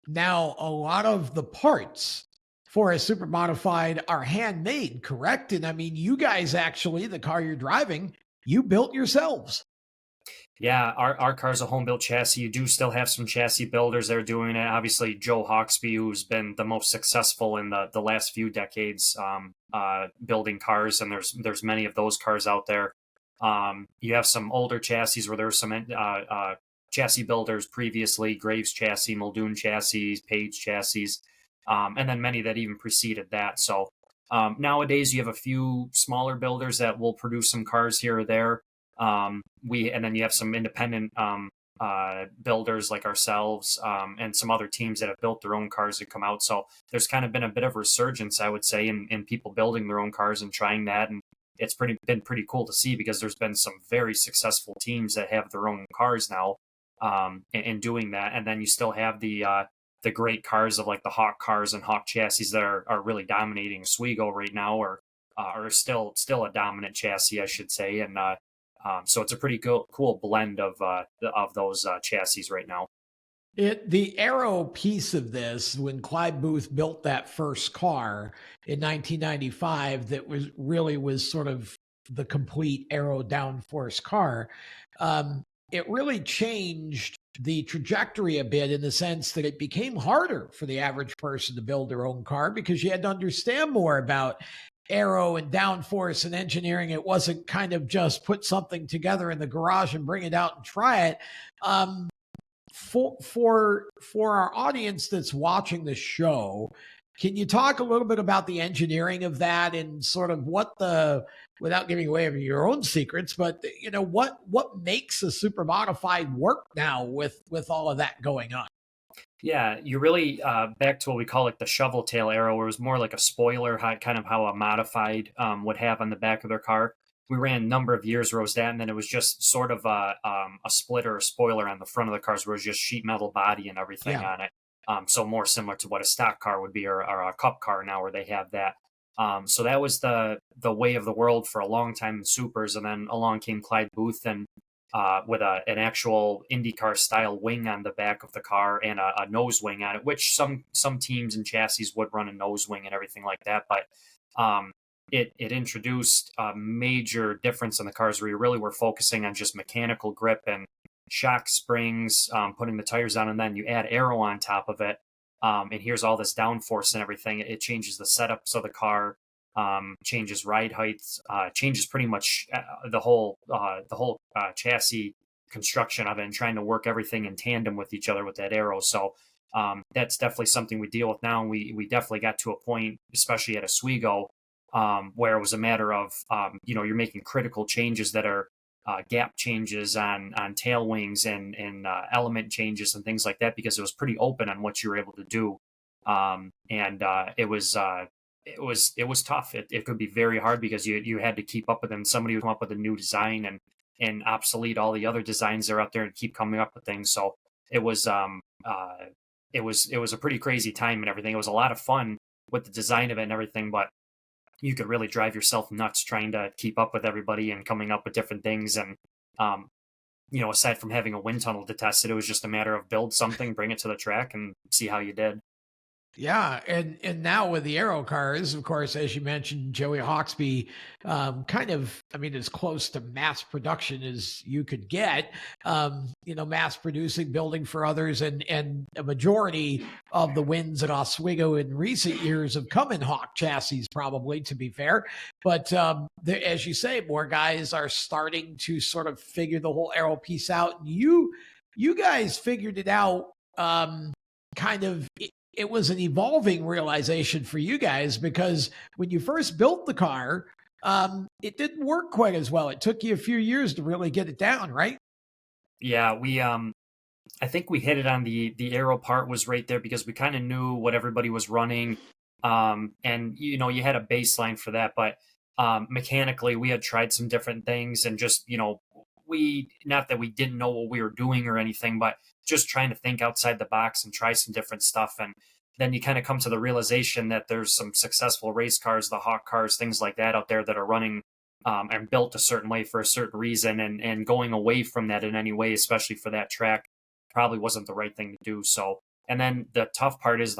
Now, a lot of the parts for a Supermodified are handmade, correct? And I mean, you guys actually, the car you're driving, you built yourselves. Yeah, our car's a home built chassis. You do still have some chassis builders that are doing it. Obviously, Joe Hawksby, who's been the most successful in the last few decades building cars, and there's many of those cars out there. You have some older chassis where there's some chassis builders previously, Graves chassis, Muldoon chassis, Page chassis. And then many that even preceded that. So nowadays you have a few smaller builders that will produce some cars here or there. And then you have some independent builders like ourselves and some other teams that have built their own cars that come out. So there's kind of been a bit of resurgence, I would say, in people building their own cars and trying that. And it's been pretty cool to see, because there's been some very successful teams that have their own cars now in doing that. And then you still have the great cars of like the Hawk cars and Hawk chassis that are really dominating Oswego right now, or are still a dominant chassis, I should say. And so it's a pretty cool blend of those chassis right now. The aero piece of this, when Clyde Booth built that first car in 1995, that was sort of the complete aero downforce car, it really changed the trajectory a bit, in the sense that it became harder for the average person to build their own car, because you had to understand more about aero and downforce and engineering. It wasn't kind of just put something together in the garage and bring it out and try it. For our audience that's watching the show, can you talk a little bit about the engineering of that, and sort of without giving away your own secrets, but what makes a Supermodified work now with all of that going on? Yeah, you really back to what we call like the shovel tail aero, where it was more like a spoiler, kind of how a modified would have on the back of their car. We ran a number of years where it was that, and then it was just sort of a splitter or spoiler on the front of the cars, where it was just sheet metal body and everything on it. So more similar to what a stock car would be, or a cup car now, where they have that. So that was the way of the world for a long time in supers, and then along came Clyde Booth, and with an actual IndyCar style wing on the back of the car and a nose wing on it, which some teams and chassis would run a nose wing and everything like that. But it introduced a major difference in the cars where you really were focusing on just mechanical grip and shock springs, putting the tires on, and then you add aero on top of it. And here's all this downforce and everything. It changes the setups of the car, changes ride heights, changes pretty much the whole chassis construction of it, and trying to work everything in tandem with each other with that aero. So that's definitely something we deal with now. And we definitely got to a point, especially at Oswego, where it was a matter of you're making critical changes that are gap changes on tail wings and element changes and things like that, because it was pretty open on what you were able to do. It was tough. It could be very hard because you had to keep up with them. Somebody would come up with a new design and obsolete all the other designs that are out there and keep coming up with things. So it was a pretty crazy time and everything. It was a lot of fun with the design of it and everything, but you could really drive yourself nuts trying to keep up with everybody and coming up with different things. And, aside from having a wind tunnel to test it, it was just a matter of build something, bring it to the track and see how you did. Yeah, and now with the aero cars, of course, as you mentioned, Joey Hawksby, as close to mass production as you could get. Mass producing, building for others, and a majority of the wins at Oswego in recent years have come in Hawk chassis, probably, to be fair. But as you say, more guys are starting to sort of figure the whole aero piece out. And you guys figured it out, it was an evolving realization for you guys, because when you first built the car, it didn't work quite as well. It took you a few years to really get it down, right? Yeah, we I think we hit it on the aero part was right there, because we kind of knew what everybody was running. And you had a baseline for that, but mechanically we had tried some different things, and just, not that we didn't know what we were doing or anything, but just trying to think outside the box and try some different stuff. And then you kind of come to the realization that there's some successful race cars, the Hawk cars, things like that out there that are running and built a certain way for a certain reason, and going away from that in any way, especially for that track, probably wasn't the right thing to do. So, and then the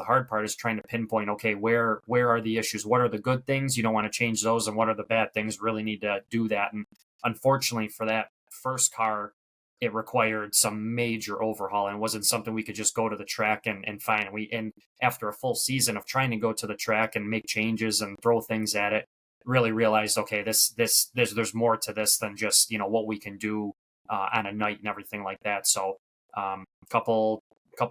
hard part is trying to pinpoint, okay, where are the issues? What are the good things? You don't want to change those. And what are the bad things? Really need to do that. And unfortunately for that first car, it required some major overhaul, and it wasn't something we could just go to the track and find. And after a full season of trying to go to the track and make changes and throw things at it, really realized, okay, there's more to this than just, what we can do on a night and everything like that. So couple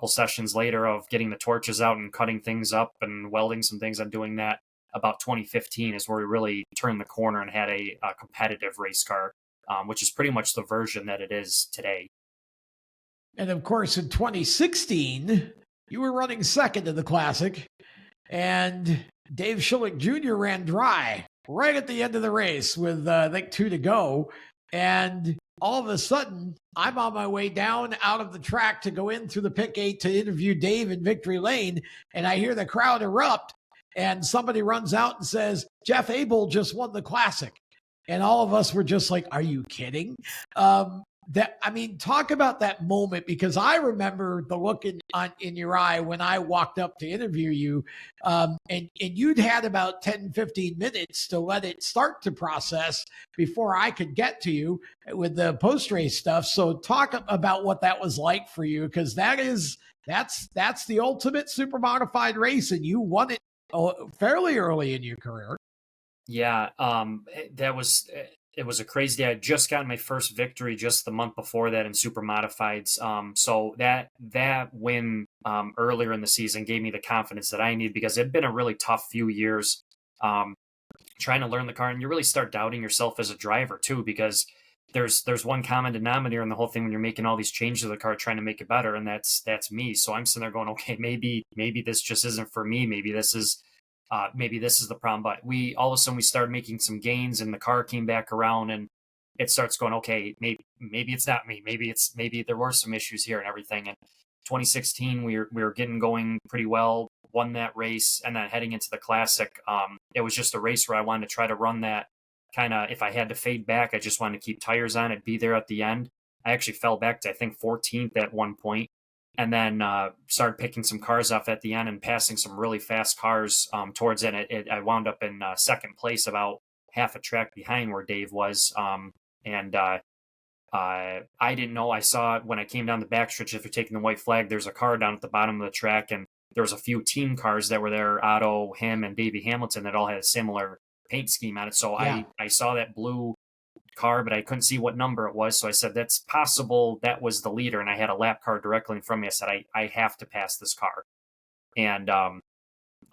sessions later of getting the torches out and cutting things up and welding some things, and doing that, about 2015 is where we really turned the corner and had a competitive race car, which is pretty much the version that it is today. And of course, in 2016, you were running second in the Classic, and Dave Schilling Jr. ran dry right at the end of the race with, I think, 2 to go. And all of a sudden, I'm on my way down out of the track to go in through the pit gate to interview Dave in Victory Lane, and I hear the crowd erupt, and somebody runs out and says, Jeff Abold just won the Classic. And all of us were just like, are you kidding? Talk about that moment, because I remember the look in your eye when I walked up to interview you, and you'd had about 10, 15 minutes to let it start to process before I could get to you with the post-race stuff. So talk about what that was like for you, because that's the ultimate super modified race, and you won it fairly early in your career. Yeah, it was a crazy day. I just got my first victory just the month before that in super modifieds. So that win earlier in the season gave me the confidence that I need, because it'd been a really tough few years trying to learn the car, and you really start doubting yourself as a driver too, because there's one common denominator in the whole thing when you're making all these changes to the car, trying to make it better, and that's me. So I'm sitting there going, okay, maybe this just isn't for me. Maybe this is the problem. But all of a sudden we started making some gains, and the car came back around, and it starts going, okay, maybe it's not me. Maybe there were some issues here and everything. And 2016, we were getting going pretty well, won that race. And then heading into the Classic, it was just a race where I wanted to try to run that kind of, if I had to fade back, I just wanted to keep tires on it, be there at the end. I actually fell back to, I think, 14th at one point, and then started picking some cars off at the end and passing some really fast cars towards it. I wound up in second place, about half a track behind where Dave was. I didn't know. I saw when I came down the backstretch after taking the white flag, there's a car down at the bottom of the track, and there was a few team cars that were there, Otto, him, and Davey Hamilton, that all had a similar paint scheme on it. So Yeah. I saw that blue car, but I couldn't see what number it was. So I said, that's possible that was the leader. And I had a lap car directly in front of me. I said, I have to pass this car. And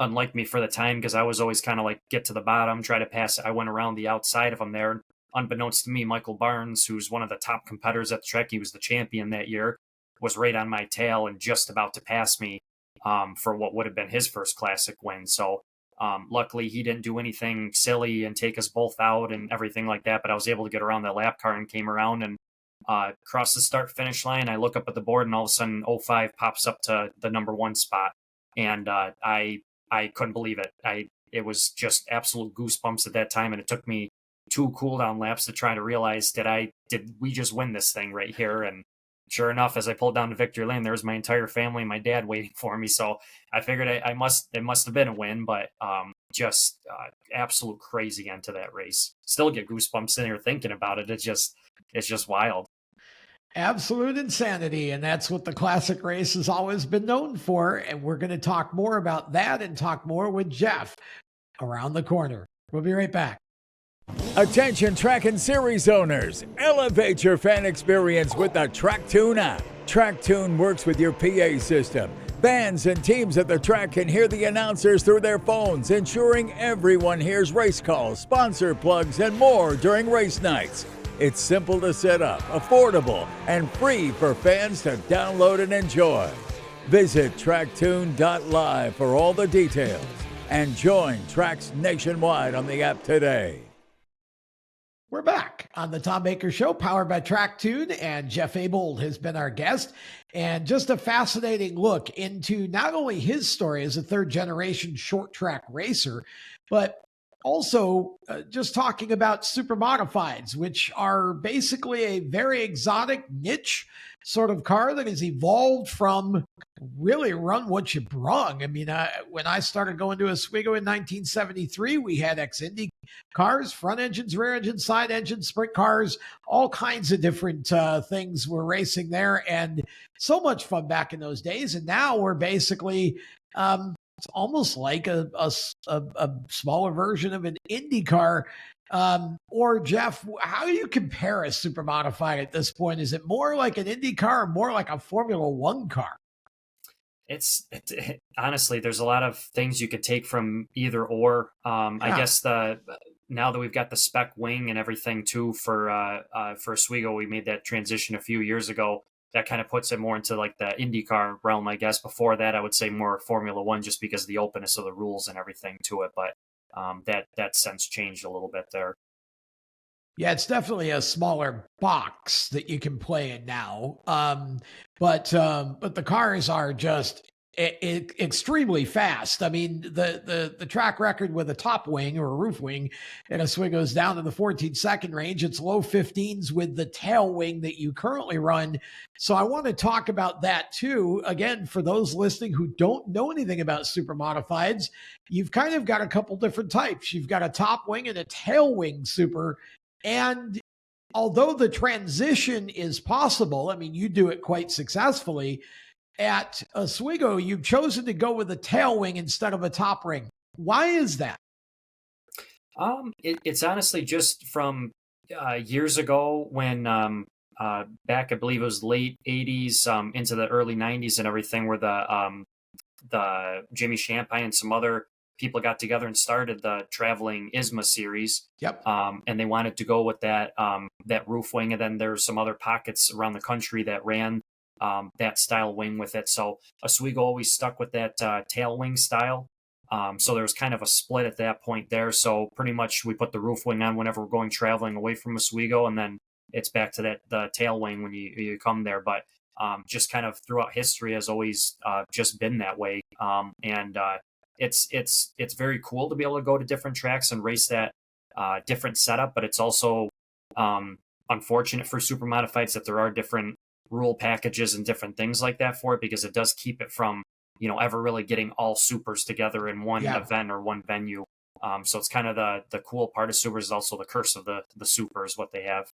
unlike me for the time, because I was always kind of like get to the bottom, try to pass it, I went around the outside of him there. Unbeknownst to me, Michael Barnes, who's one of the top competitors at the track, he was the champion that year, was right on my tail and just about to pass me for what would have been his first classic win. So luckily he didn't do anything silly and take us both out and everything like that, but I was able to get around that lap car and came around and crossed the start finish line. I look up at the board and all of a sudden 05 pops up to the number one spot. And I couldn't believe it. It was just absolute goosebumps at that time. And it took me 2 cool down laps to try to realize, did we just win this thing right here? And sure enough, as I pulled down to victory lane, there was my entire family and my dad waiting for me. So I figured it must have been a win, but just absolute crazy end to that race. Still get goosebumps sitting here thinking about it. It's just wild. Absolute insanity. And that's what the classic race has always been known for. And we're going to talk more about that and talk more with Jeff around the corner. We'll be right back. Attention track and series owners, elevate your fan experience with the TrackTune app. TrackTune works with your PA system. Fans and teams at the track can hear the announcers through their phones, ensuring everyone hears race calls, sponsor plugs, and more during race nights. It's simple to set up, affordable, and free for fans to download and enjoy. Visit tracktune.live for all the details and join tracks nationwide on the app today. We're back on the Tom Baker Show, powered by TrackTune, and Jeff Abold has been our guest. And just a fascinating look into not only his story as a third-generation short track racer, but also just talking about Supermodifieds, which are basically a very exotic niche sort of car that has evolved from really run what you brung. I mean, when I started going to Oswego in 1973, we had Xfinity cars, front engines, rear engines, side engines, sprint cars, all kinds of different things were racing there, and so much fun back in those days. And now we're basically it's almost like a smaller version of an Indy car. Or Jeff, how do you compare a Supermodified at this point? Is it more like an Indy car or more like a Formula One car? It's honestly, there's a lot of things you could take from either or. I guess now that we've got the spec wing and everything too for Oswego, we made that transition a few years ago. That kind of puts it more into like the IndyCar realm, I guess. Before that, I would say more Formula One, just because of the openness of the rules and everything to it. But that sense changed a little bit there. Yeah, it's definitely a smaller box that you can play in now. But the cars are just extremely fast. I mean, the track record with a top wing or a roof wing in Oswego goes down to the 14-second range. It's low 15s with the tail wing that you currently run. So I want to talk about that too. Again, for those listening who don't know anything about Supermodifieds, you've kind of got a couple different types. You've got a top wing and a tail wing super. And although the transition is possible, I mean, you do it quite successfully. At Oswego, you've chosen to go with a tail wing instead of a top ring. Why is that? It's honestly just from years ago when back, I believe it was late 80s into the early 90s and everything, where the Jimmy Champagne and some other people got together and started the traveling ISMA series. Yep. And they wanted to go with that roof wing. And then there's some other pockets around the country that ran that style wing with it. So Oswego always stuck with that tail wing style. So there was kind of a split at that point there. So pretty much we put the roof wing on whenever we're going traveling away from Oswego, and then it's back to the tail wing when you come there. But just kind of throughout history has always just been that way. And it's very cool to be able to go to different tracks and race that different setup, but it's also unfortunate for super modifieds that there are different rule packages and different things like that for it, because it does keep it from, ever really getting all supers together in one event or one venue. So it's kind of the cool part of supers is also the curse of the super is what they have.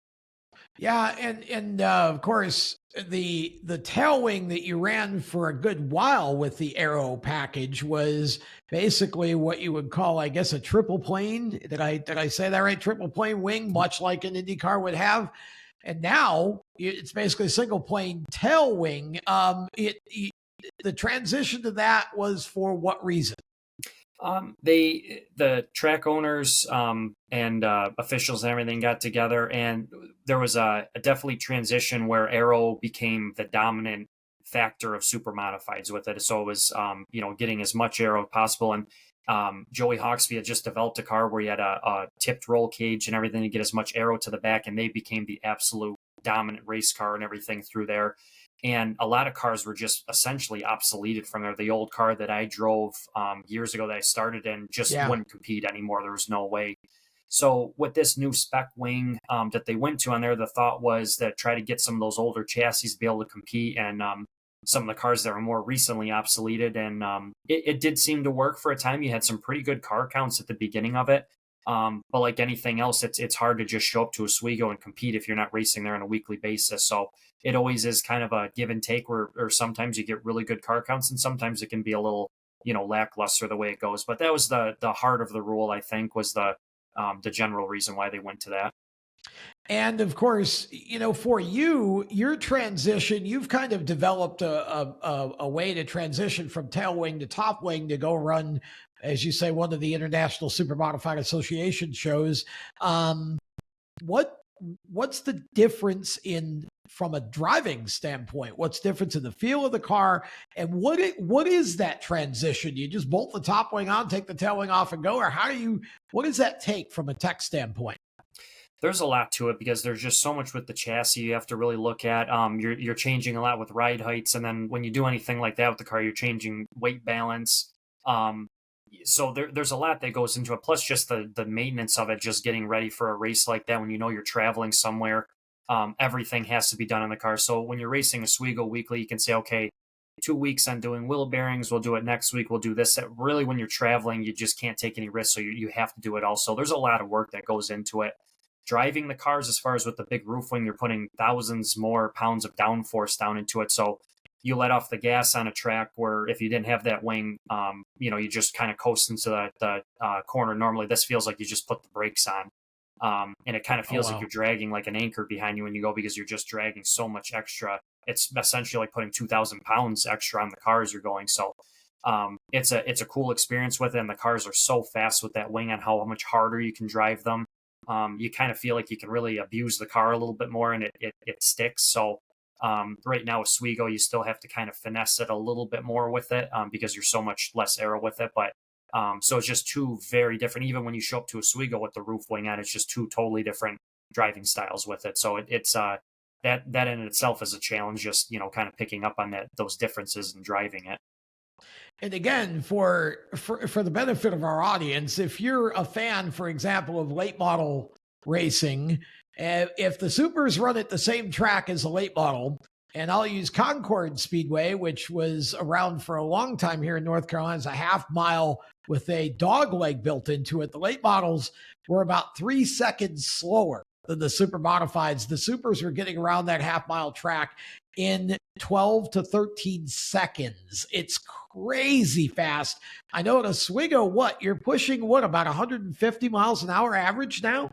Yeah, and of course the tail wing that you ran for a good while with the Aero package was basically what you would call, I guess, a triple plane. Did I say that right? Triple plane wing, much like an IndyCar would have. And now it's basically a single plane tail wing. The transition to that was for what reason? The track owners and officials and everything got together, and there was a definitely transition where Aero became the dominant factor of super modifieds with it. So it was getting as much Aero as possible. And Joey Hawksby had just developed a car where he had a tipped roll cage and everything to get as much Aero to the back, and they became the absolute dominant race car and everything through there. And a lot of cars were just essentially obsoleted from there. The old car that I drove years ago that I started in just wouldn't compete anymore. There was no way. So with this new spec wing that they went to on there, the thought was that try to get some of those older chassis to be able to compete, and some of the cars that were more recently obsoleted. And it did seem to work for a time. You had some pretty good car counts at the beginning of it. But like anything else, it's hard to just show up to Oswego and compete if you're not racing there on a weekly basis. So it always is kind of a give and take where sometimes you get really good car counts and sometimes it can be a little, lackluster the way it goes. But that was the heart of the rule, I think, was the general reason why they went to that. And of course, for you, your transition, you've kind of developed a way to transition from tail wing to top wing to go run, as you say, one of the International Super Modified Association shows. What's the difference from a driving standpoint? What's the difference in the feel of the car? And what is that transition? You just bolt the top wing on, take the tail wing off and go? Or what does that take from a tech standpoint? There's a lot to it because there's just so much with the chassis you have to really look at. You're changing a lot with ride heights, and then when you do anything like that with the car, you're changing weight balance. So there's a lot that goes into it. Plus, just the maintenance of it, just getting ready for a race like that when you're traveling somewhere. Everything has to be done on the car. So when you're racing Oswego weekly, you can say, okay, 2 weeks I'm doing wheel bearings. We'll do it next week. We'll do this. Really, when you're traveling, you just can't take any risks. So you have to do it also. There's a lot of work that goes into it. Driving the cars, as far as with the big roof wing, you're putting thousands more pounds of downforce down into it. So you let off the gas on a track where if you didn't have that wing, you just kind of coast into the corner. Normally, this feels like you just put the brakes on. And it kind of feels like you're dragging like an anchor behind you when you go, because you're just dragging so much extra. It's essentially like putting 2,000 pounds extra on the car as you're going. So it's a cool experience with it. And the cars are so fast with that wing on how much harder you can drive them. You kind of feel like you can really abuse the car a little bit more, and it sticks. So right now, Oswego, you still have to kind of finesse it a little bit more with it because you're so much less Aero with it. But so it's just two very different. Even when you show up to Oswego with the roof wing on, it's just two totally different driving styles with it. So it's that in itself is a challenge. Just kind of picking up on those differences and driving it. And again, for the benefit of our audience, if you're a fan, for example, of late model racing, if the Supers run at the same track as the late model, and I'll use Concord Speedway, which was around for a long time here in North Carolina, it's a half mile with a dog leg built into it. The late models were about 3 seconds slower than the Super Modifieds. The Supers were getting around that half mile track in 12 to 13 seconds. It's crazy fast. I know at Oswego, you're pushing about 150 miles an hour average now?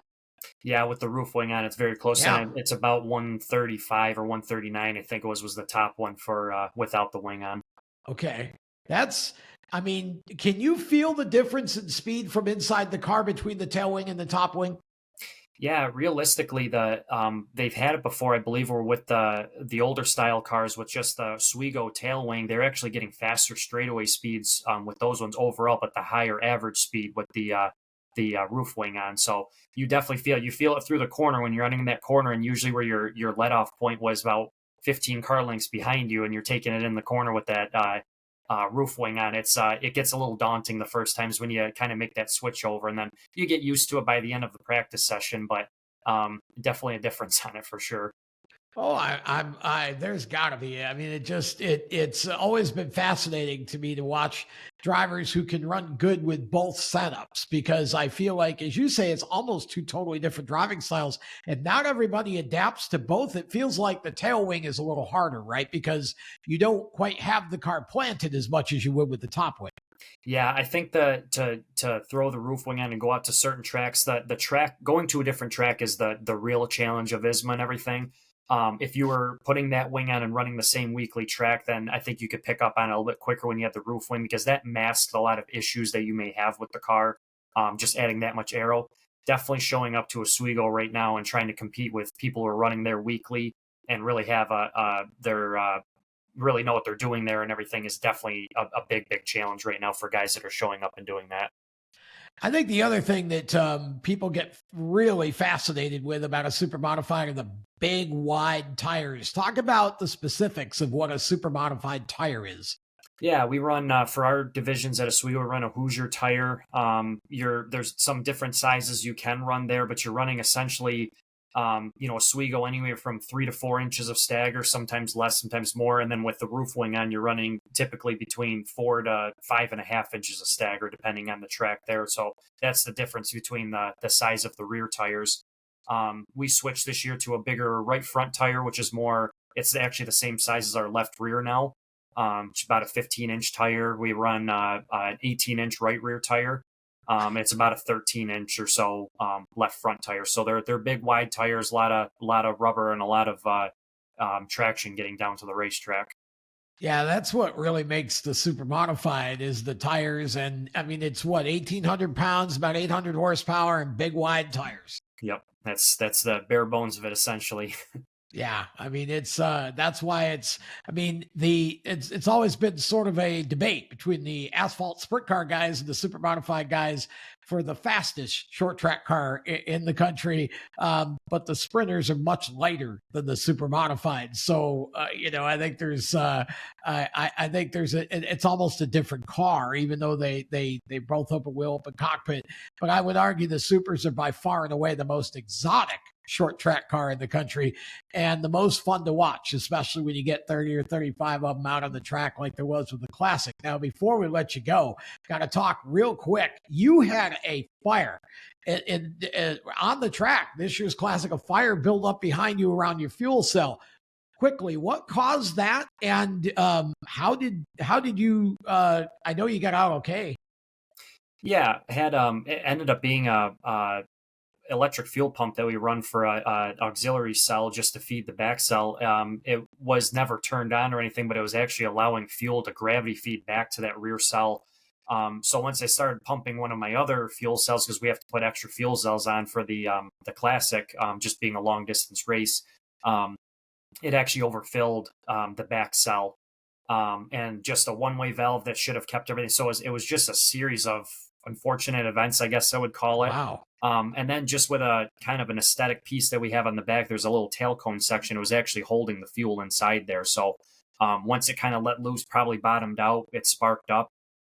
Yeah, with the roof wing on, it's very close. Yeah. And it's about 135 or 139, I think it was the top one for without the wing on. Okay. Can you feel the difference in speed from inside the car between the tail wing and the top wing? Yeah, realistically, they've had it before. I believe we're with the older style cars with just the Oswego tail wing. They're actually getting faster straightaway speeds with those ones overall, but the higher average speed with the roof wing on. So you definitely feel it through the corner when you're running in that corner, and usually where your let off point was about 15 car lengths behind you, and you're taking it in the corner with that roof wing on. It gets a little daunting the first times when you kind of make that switch over, and then you get used to it by the end of the practice session. But definitely a difference on it for sure. Oh, there's gotta be. I mean, it's always been fascinating to me to watch drivers who can run good with both setups because I feel like, as you say, it's almost two totally different driving styles and not everybody adapts to both. It feels like the tail wing is a little harder, right? Because you don't quite have the car planted as much as you would with the top wing. Yeah, I think to throw the roof wing on and go out to certain tracks, the track going to a different track is the real challenge of ISMA and everything. If you were putting that wing on and running the same weekly track, then I think you could pick up on it a little bit quicker when you have the roof wing because that masks a lot of issues that you may have with the car. Just adding that much aero, definitely showing up to Oswego right now and trying to compete with people who are running there weekly and really have their really know what they're doing there and everything is definitely a big challenge right now for guys that are showing up and doing that. I think the other thing that people get really fascinated with about a super modified are the big wide tires. Talk about the specifics of what a super modified tire is. Yeah, we run for our divisions at Oswego. We run a Hoosier tire. There's some different sizes you can run there, but you're running essentially, Oswego anywhere from 3 to 4 inches of stagger, sometimes less, sometimes more. And then with the roof wing on, you're running typically between 4 to 5.5 inches of stagger, depending on the track there. So that's the difference between the size of the rear tires. We switched this year to a bigger right front tire, which is more. It's actually the same size as our left rear now. It's about a 15-inch tire. We run an 18-inch right rear tire. It's about a 13-inch or so left front tire. So they're big, wide tires, a lot of rubber and a lot of traction getting down to the racetrack. Yeah, that's what really makes the super modified is the tires. And I mean, it's what, 1,800 pounds, about 800 horsepower and big wide tires. Yep. That's the bare bones of it, essentially. Yeah, I mean that's why it's always been sort of a debate between the asphalt sprint car guys and the super modified guys for the fastest short track car in the country. But the sprinters are much lighter than the super modified. So I think I think it's almost a different car, even though they both open wheel, open cockpit. But I would argue the supers are by far and away the most exotic short track car in the country and the most fun to watch, especially when you get 30 or 35 of them out on the track like there was with the Classic. Now, before we let you go, got to talk real quick. You had a fire on the track. This year's Classic, a fire built up behind you around your fuel cell. Quickly, what caused that? And how did you, I know you got out okay. Yeah, it ended up being a electric fuel pump that we run for a auxiliary cell just to feed the back cell. It was never turned on or anything, but it was actually allowing fuel to gravity feed back to that rear cell. So once I started pumping one of my other fuel cells, because we have to put extra fuel cells on for the Classic, just being a long distance race, it actually overfilled the back cell, and just a one-way valve that should have kept everything. So it was just a series of unfortunate events, I guess I would call it. Wow. And then just with a kind of an aesthetic piece that we have on the back, there's a little tail cone section. It was actually holding the fuel inside there. So once it kind of let loose, probably bottomed out, it sparked up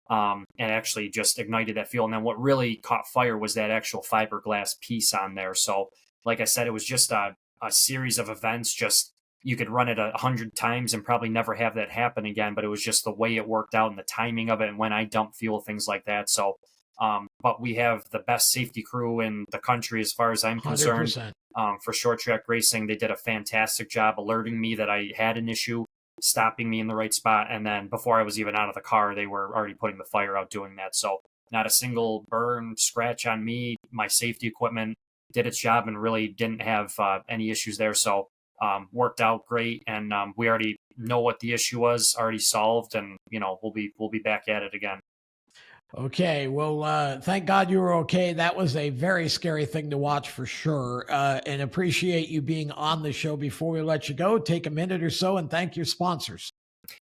and actually just ignited that fuel. And then what really caught fire was that actual fiberglass piece on there. So like I said, it was just a series of events. Just you could run it 100 times and probably never have that happen again. But it was just the way it worked out and the timing of it and when I dump fuel, things like that. So but we have the best safety crew in the country as far as I'm concerned. 100%. For short track racing. They did a fantastic job alerting me that I had an issue, stopping me in the right spot. And then before I was even out of the car, they were already putting the fire out doing that. So not a single burn, scratch on me. My safety equipment did its job and really didn't have any issues there. So worked out great. And we already know what the issue was, already solved. And, we'll be back at it again. Okay, well, thank God you were okay. That was a very scary thing to watch for sure. And appreciate you being on the show. Before we let you go, take a minute or so and thank your sponsors.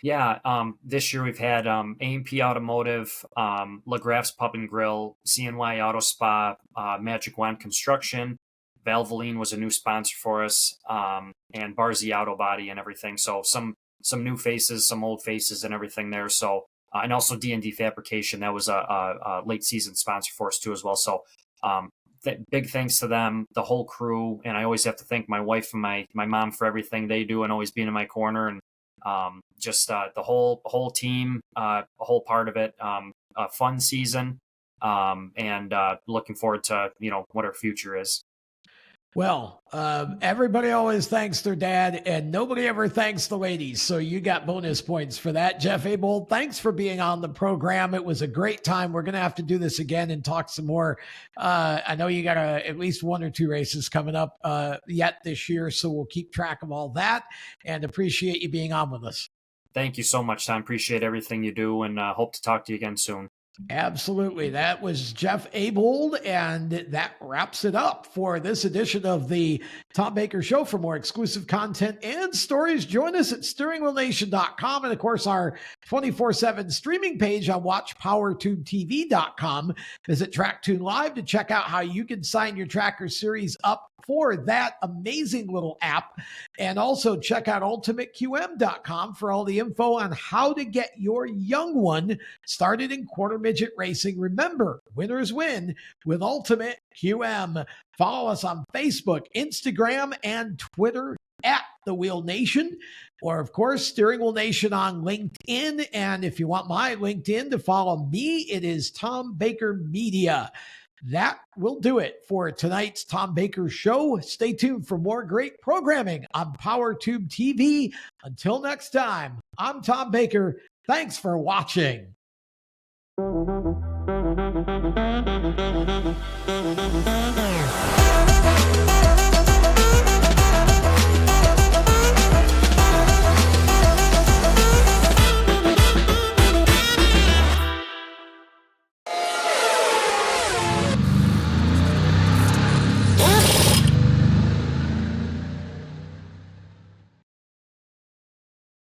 Yeah, this year we've had A&P Automotive, LaGraff's Pub and Grill, CNY Auto Spa, Magic Wand Construction, Valvoline was a new sponsor for us, and Barzy Auto Body and everything. So some new faces, some old faces and everything there. So and also D&D Fabrication, that was a late season sponsor for us too as well. So big thanks to them, the whole crew. And I always have to thank my wife and my mom for everything they do and always being in my corner. And just the whole team, a whole part of it. A fun season, and looking forward to what our future is. Well, everybody always thanks their dad, and nobody ever thanks the ladies. So you got bonus points for that. Jeff Abold, thanks for being on the program. It was a great time. We're going to have to do this again and talk some more. I know you got at least 1 or 2 races coming up yet this year, so we'll keep track of all that, and appreciate you being on with us. Thank you so much, Tom. Appreciate everything you do, and hope to talk to you again soon. Absolutely. That was Jeff Abold, and that wraps it up for this edition of the Tom Baker Show. For more exclusive content and stories, join us at steeringwheelnation.com, and of course our 24/7 streaming page on watchpowertubetv.com. Visit TrackTune Live to check out how you can sign your Tracker Series up for that amazing little app, and also check out ultimateqm.com for all the info on how to get your young one started in quarter midget racing. Remember, winners win with Ultimate QM. Follow us on Facebook, Instagram, and Twitter at The Wheel Nation, or of course Steering Wheel Nation on LinkedIn. And if you want my LinkedIn to follow me, it is Tom Baker Media. That will do it for tonight's Tom Baker Show. Stay tuned for more great programming on PowerTube TV. Until next time, I'm Tom Baker. Thanks for watching.